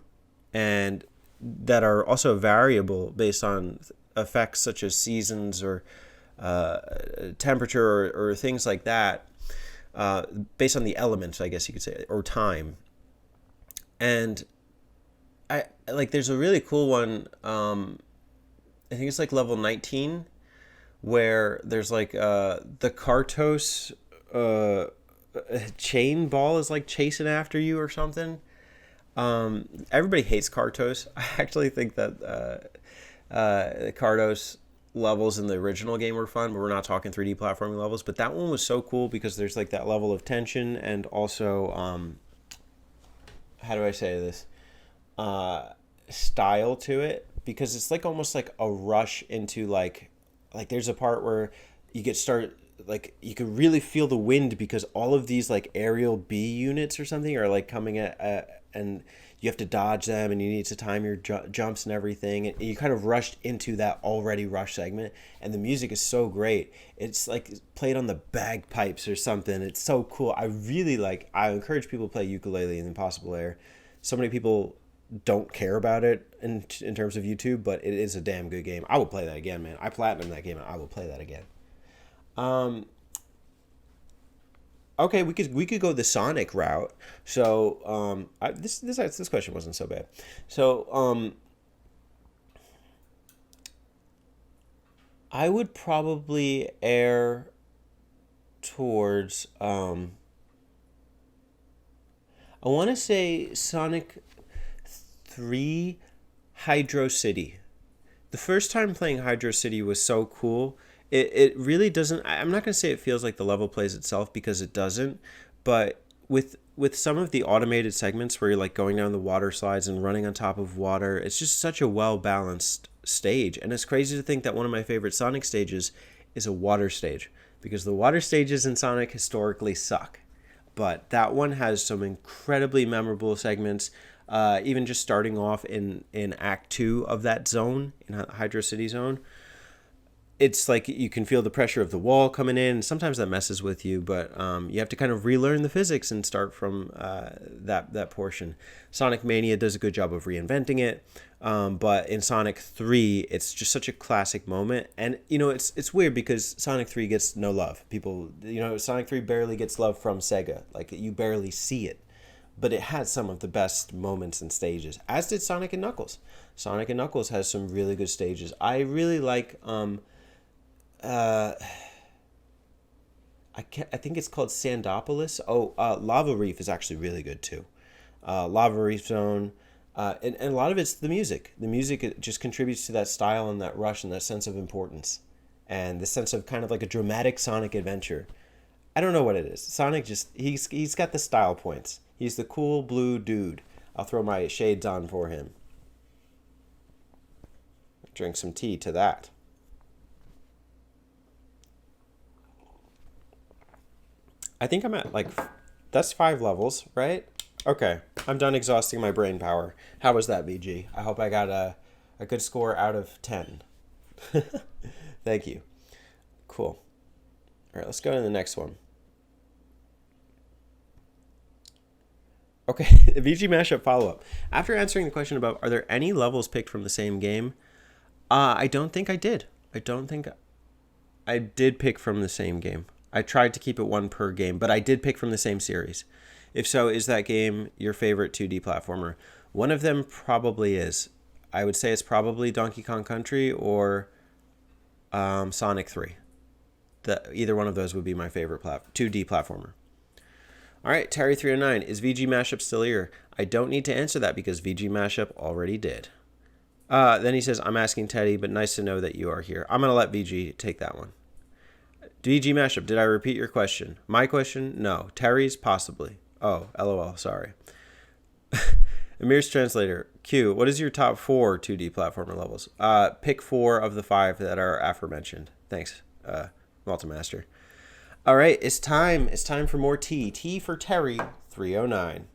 Speaker 2: and that are also variable based on effects such as seasons or temperature or things like that, based on the elements, I guess you could say, or time. And I like there's a really cool one, I think it's like level 19, where there's like the Kartos chain ball is like chasing after you or something. Everybody hates Kartos. I actually think that the Kartos levels in the original game were fun, but we're not talking 3D platforming levels. But that one was so cool because there's like that level of tension and also how do I say this? Style to it, because it's like almost like a rush into like there's a part where you get started, like you can really feel the wind because all of these like aerial B units or something are like coming at and you have to dodge them and you need to time your jumps and everything, and you kind of rushed into that already rushed segment, and the music is so great. It's like played on the bagpipes or something. It's so cool. I encourage people to play Ukulele in Impossible Air. So many people don't care about it in terms of YouTube, but it is a damn good game. I will play that again, man. I platinumed that game and I will play that again. Okay, we could go the Sonic route. So this question wasn't so bad. So I would probably err towards I want to say Sonic 3 Hydro City. The first time playing Hydro City was so cool. It really doesn't, I'm not going to say it feels like the level plays itself, because it doesn't, but with some of the automated segments where you're like going down the water slides and running on top of water, it's just such a well-balanced stage. And it's crazy to think that one of my favorite Sonic stages is a water stage, because the water stages in Sonic historically suck. But that one has some incredibly memorable segments, even just starting off in Act 2 of that zone, in Hydro City Zone. It's like you can feel the pressure of the wall coming in. Sometimes that messes with you, but you have to kind of relearn the physics and start from that portion. Sonic Mania does a good job of reinventing it, but in Sonic 3, it's just such a classic moment. And it's weird because Sonic 3 gets no love. People, Sonic 3 barely gets love from Sega. Like, you barely see it, but it has some of the best moments and stages. As did Sonic and Knuckles. Sonic and Knuckles has some really good stages. I really like. I think it's called Sandopolis. Lava Reef is actually really good too. Lava Reef Zone, and a lot of it's the music. The music, it just contributes to that style and that rush and that sense of importance, and the sense of kind of like a dramatic Sonic adventure. I don't know what it is. Sonic he's got the style points. He's the cool blue dude. I'll throw my shades on for him. Drink some tea to that. I think I'm at that's 5 levels, right? Okay, I'm done exhausting my brain power. How was that, BG? I hope I got a good score out of 10. Thank you. Cool. All right, let's go to the next one. Okay, VG Mashup follow-up. After answering the question about are there any levels picked from the same game, I don't think I did. I don't think I did pick from the same game. I tried to keep it one per game, but I did pick from the same series. If so, is that game your favorite 2D platformer? One of them probably is. I would say it's probably Donkey Kong Country or Sonic 3. Either one of those would be my favorite 2D platformer. All right, Terry309, is VG Mashup still here? I don't need to answer that because VG Mashup already did. Then he says, I'm asking Teddy, but nice to know that you are here. I'm going to let VG take that one. VG Mashup, did I repeat your question? My question? No. Terry's? Possibly. Oh, LOL, sorry. Amir's Translator, Q, what is your top 4 2D platformer levels? Pick 4 of the 5 that are aforementioned. Thanks, Multimaster. All right, it's time. It's time for more tea. Tea for Terry309.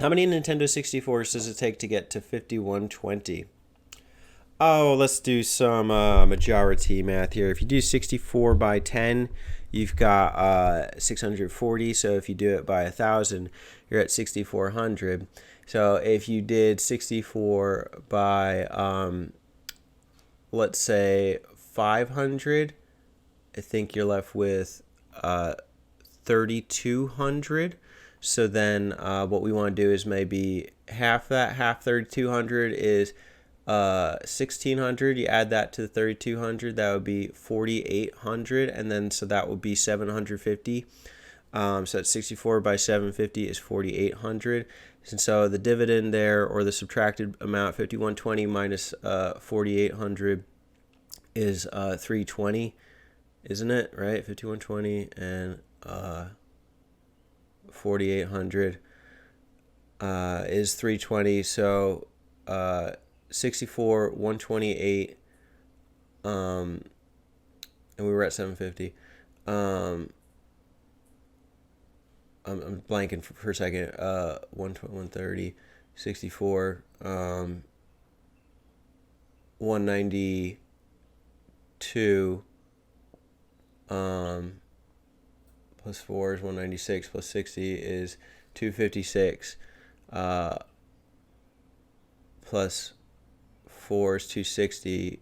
Speaker 2: How many Nintendo 64s does it take to get to 5120? Oh, let's do some majority math here. If you do 64 by 10, you've got 640. So if you do it by 1,000, you're at 6,400. So if you did 64 by, let's say, 500, I think you're left with 3,200. So then what we want to do is maybe half that, half 3,200 is 1600, you add that to the 3200, that would be 4800, and then so that would be 750. So that's 64 by 750 is 4800. And so the dividend there, or the subtracted amount, 5120 minus 4800 is 320, isn't it? Right? 5120 and 4800 is 320. So 64, 128, and we were at 750. I'm blanking for a second. 130, 64, 192, plus 4 is 196, plus 60 is 256, plus 4 is 260,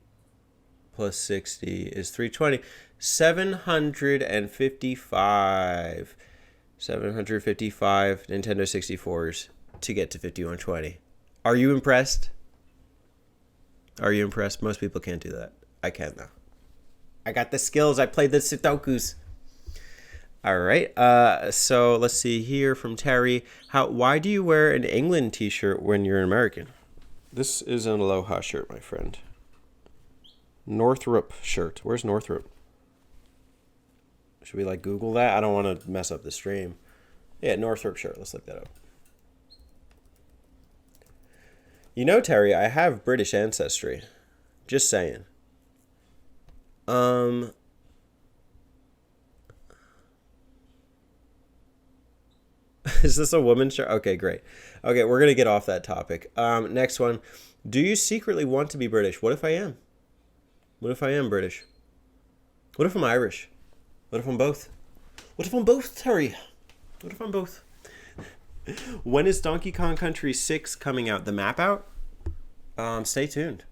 Speaker 2: plus 60 is 320. 755 Nintendo 64s to get to 5120. Are you impressed? Are you impressed? Most people can't do that. I can though. I got the skills. I played the Sudokus. All right. So let's see here from Terry. Why do you wear an England t-shirt when you're an American? This is an Aloha shirt, my friend. Northrop shirt. Where's Northrop? Should we like Google that? I don't want to mess up the stream. Yeah, Northrop shirt. Let's look that up. You know, Terry, I have British ancestry. Just saying. Is this a woman's shirt? Okay, great. Okay, we're gonna get off that topic. Next one. Do you secretly want to be British? What if I am? What if I am British? What if I'm Irish? What if I'm both? What if I'm both, Terry? What if I'm both? When is Donkey Kong Country 6 coming out? The map out? Stay tuned.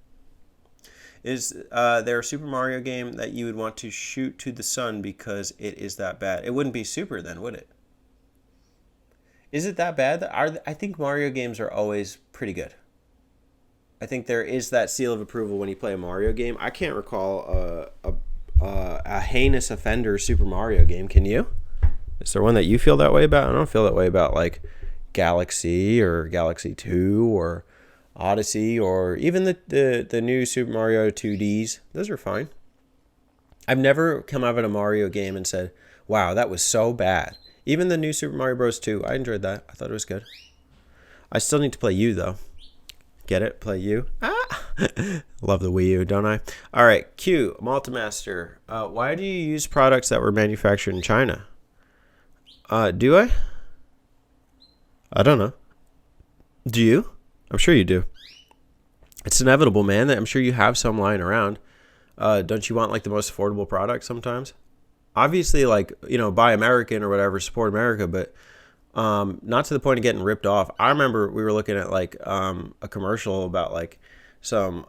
Speaker 2: Is there a Super Mario game that you would want to shoot to the sun because it is that bad? It wouldn't be Super then, would it? Is it that bad? I think Mario games are always pretty good. I think there is that seal of approval when you play a Mario game. I can't recall a heinous offender Super Mario game. Can you? Is there one that you feel that way about? I don't feel that way about like Galaxy or Galaxy 2 or Odyssey or even the new Super Mario 2Ds. Those are fine. I've never come out of a Mario game and said, wow, that was so bad. Even the new Super Mario Bros. 2, I enjoyed that. I thought it was good. I still need to play U, though. Get it? Play U? Ah! Love the Wii U, don't I? All right, Q, Maltamaster. Why do you use products that were manufactured in China? Do I? I don't know. Do you? I'm sure you do. It's inevitable, man. I'm sure you have some lying around. Don't you want like the most affordable product sometimes? Obviously, like, you know, buy American or whatever, support America, but not to the point of getting ripped off. I remember we were looking at like a commercial about like some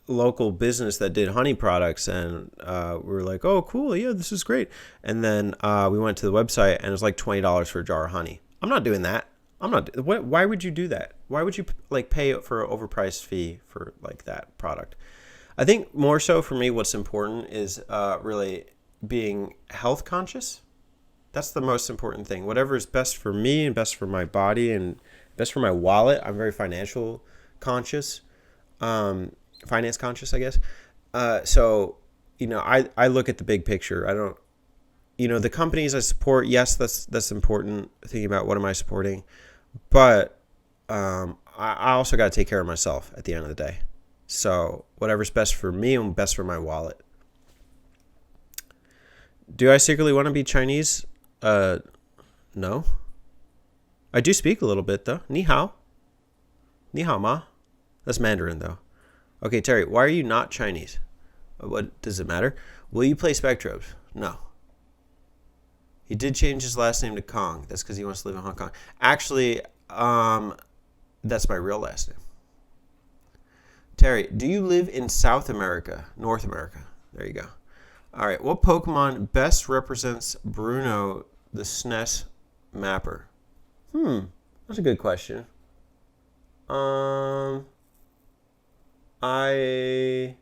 Speaker 2: local business that did honey products, and we were like, oh, cool, yeah, this is great. And then we went to the website, and it was like $20 for a jar of honey. I'm not doing that. Why would you do that? Why would you like pay for an overpriced fee for like that product? I think more so for me, what's important is really being health conscious. That's the most important thing. Whatever is best for me and best for my body and best for my wallet. I'm very financial conscious, finance conscious, I guess. So, you know, I look at the big picture. I don't, you know, the companies I support, yes, that's important. Thinking about what am I supporting, but I also got to take care of myself at the end of the day. So whatever's best for me and best for my wallet. Do I secretly want to be Chinese? No. I do speak a little bit though. Ni hao. Ni hao ma. That's Mandarin though. Okay, Terry, why are you not Chinese? What does it matter? Will you play Spectrobes? No. He did change his last name to Kong. That's because he wants to live in Hong Kong. Actually, that's my real last name. Terry, do you live in South America? North America. There you go. All right. What Pokemon best represents Bruno, the SNES mapper? That's a good question.
Speaker 1: I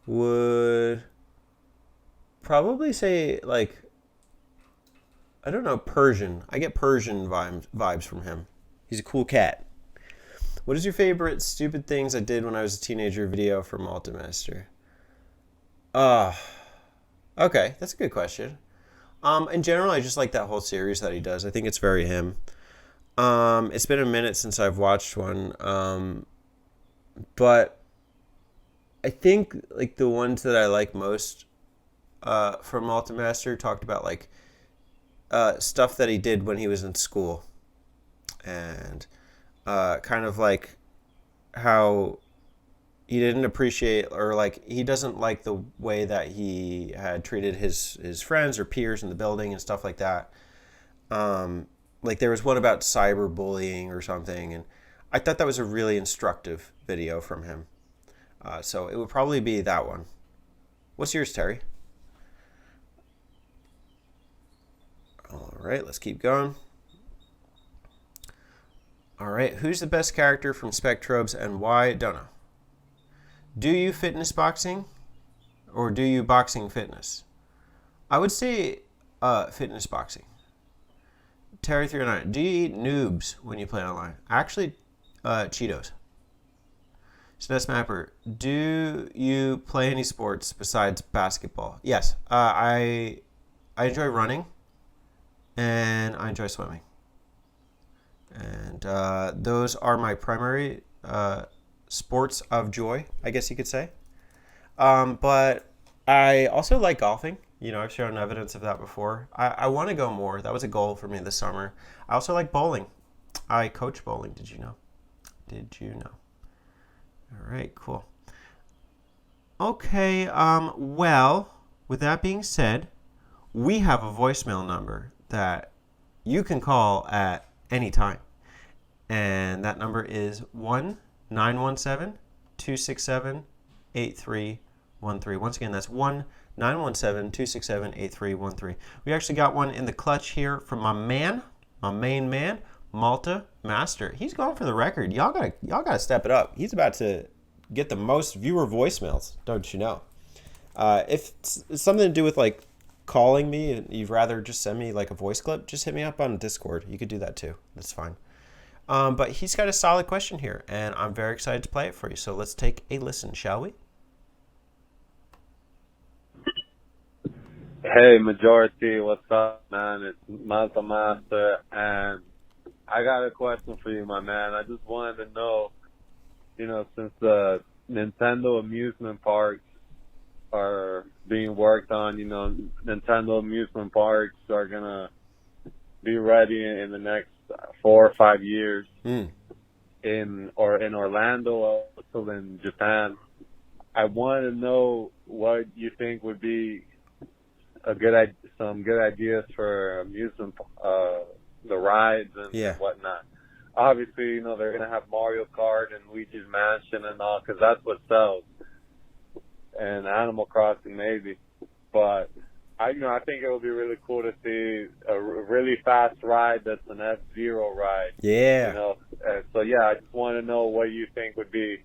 Speaker 1: would probably say, like, I don't know, Persian. I get Persian vibes from him. He's a cool cat. What is your favorite stupid things I did when I was a teenager video from Ultimaster? Okay, that's a good question. In general, I just like that whole series that he does. I think it's very him. It's been a minute since I've watched one. But I think like the ones that I like most from Ultimaster talked about like stuff that he did when he was in school, and kind of like how he didn't appreciate, or like he doesn't like the way that he had treated his friends or peers in the building and stuff like that. Like there was one about cyberbullying or something, and I thought that was a really instructive video from him. So it would probably be that one. What's yours, Terry? All right, let's keep going. All right, who's the best character from Spectrobes and why? Don't know. Do you fitness boxing or do you boxing fitness? I would say fitness boxing. Terry309, do you eat noobs when you play online? Actually, Cheetos. Sness Mapper, do you play any sports besides basketball? Yes, I enjoy running and I enjoy swimming. And those are my primary sports of joy, I guess you could say. But I also like golfing. You know, I've shown evidence of that before. I want to go more. That was a goal for me this summer. I also like bowling. I coach bowling. Did you know? Did you know? All right, cool. Okay, well, with that being said, we have a voicemail number that you can call at any time. And that number is 1-917-267-8313. Once again, that's 1-917-267-8313. We actually got one in the clutch here from my main man, Malta Master. He's going for the record. Y'all gotta step it up. He's about to get the most viewer voicemails, don't you know? If it's something to do with like calling me and you'd rather just send me like a voice clip, just hit me up on Discord. You could do that too. That's fine. But he's got a solid question here, and I'm very excited to play it for you. So let's take a listen, shall we?
Speaker 4: Hey, Majority, what's up, man? It's Malta Master, and I got a question for you, my man. I just wanted to know, you know, since the Nintendo amusement parks are being worked on, you know, Nintendo amusement parks are going to be ready in the next 4 or 5 years in Orlando, also in Japan. I want to know what you think would be some good ideas for amusement, the rides and whatnot. Obviously, you know, they're going to have Mario Kart and Luigi's Mansion and all, because that's what sells. And Animal Crossing maybe. But I think it would be really cool to see a really fast ride that's an F-Zero ride.
Speaker 1: Yeah.
Speaker 4: You know, so yeah, I just want to know what you think would be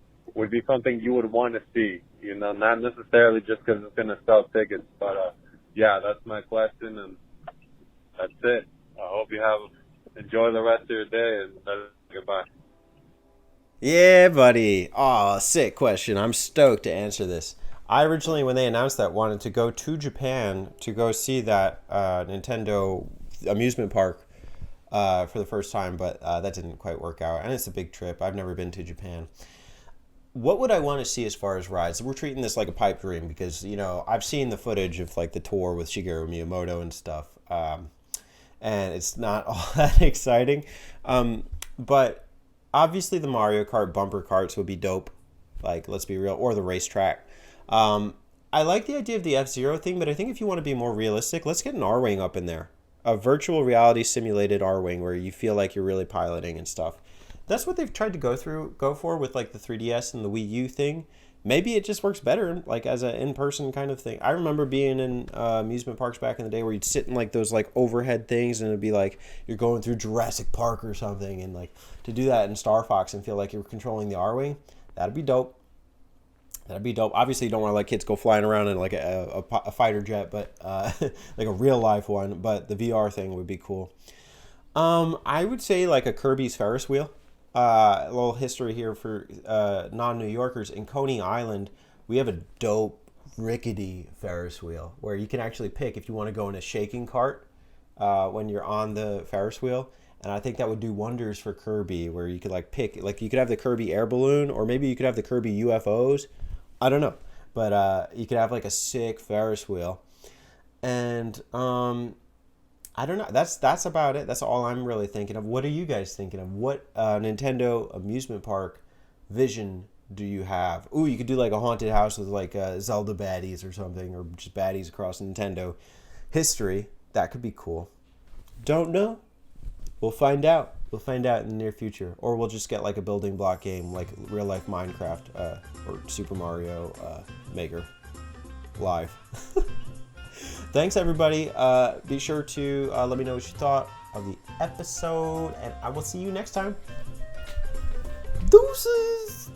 Speaker 4: something you would want to see. You know, not necessarily just because it's going to sell tickets, but yeah, that's my question, and that's it. I hope you enjoy the rest of your day, and goodbye.
Speaker 1: Yeah, buddy. Aw, sick question. I'm stoked to answer this. I originally, when they announced that, wanted to go to Japan to go see that Nintendo amusement park for the first time, but that didn't quite work out. And it's a big trip. I've never been to Japan. What would I want to see as far as rides? We're treating this like a pipe dream because, you know, I've seen the footage of like the tour with Shigeru Miyamoto and stuff. And it's not all that exciting. But obviously the Mario Kart bumper carts would be dope. Like, let's be real. Or the racetrack. I like the idea of the F-Zero thing, but I think if you want to be more realistic, let's get an R-Wing up in there. A virtual reality simulated R-Wing where you feel like you're really piloting and stuff. That's what they've tried to go for with like the 3DS and the Wii U thing. Maybe it just works better like as an in-person kind of thing. I remember being in amusement parks back in the day where you'd sit in like those like overhead things and it'd be like you're going through Jurassic Park or something, and like to do that in Star Fox and feel like you're controlling the R-Wing, that'd be dope.
Speaker 2: That'd be dope. Obviously, you don't want to let kids go flying around in like a fighter jet, but like a real life one. But the VR thing would be cool. I would say like a Kirby's Ferris wheel. A little history here for non-New Yorkers. In Coney Island, we have a dope rickety Ferris wheel where you can actually pick if you want to go in a shaking cart when you're on the Ferris wheel. And I think that would do wonders for Kirby, where you could like pick, like you could have the Kirby air balloon, or maybe you could have the Kirby UFOs. I don't know, but you could have like a sick Ferris wheel, and I don't know. That's about it. That's all I'm really thinking of. What are you guys thinking of? What Nintendo amusement park vision do you have? Ooh, you could do like a haunted house with like Zelda baddies or something, or just baddies across Nintendo history. That could be cool. Don't know. We'll find out. We'll find out in the near future, or we'll just get like a building block game, like real life Minecraft or Super Mario Maker live. Thanks, everybody. Be sure to let me know what you thought of the episode, and I will see you next time. Deuces!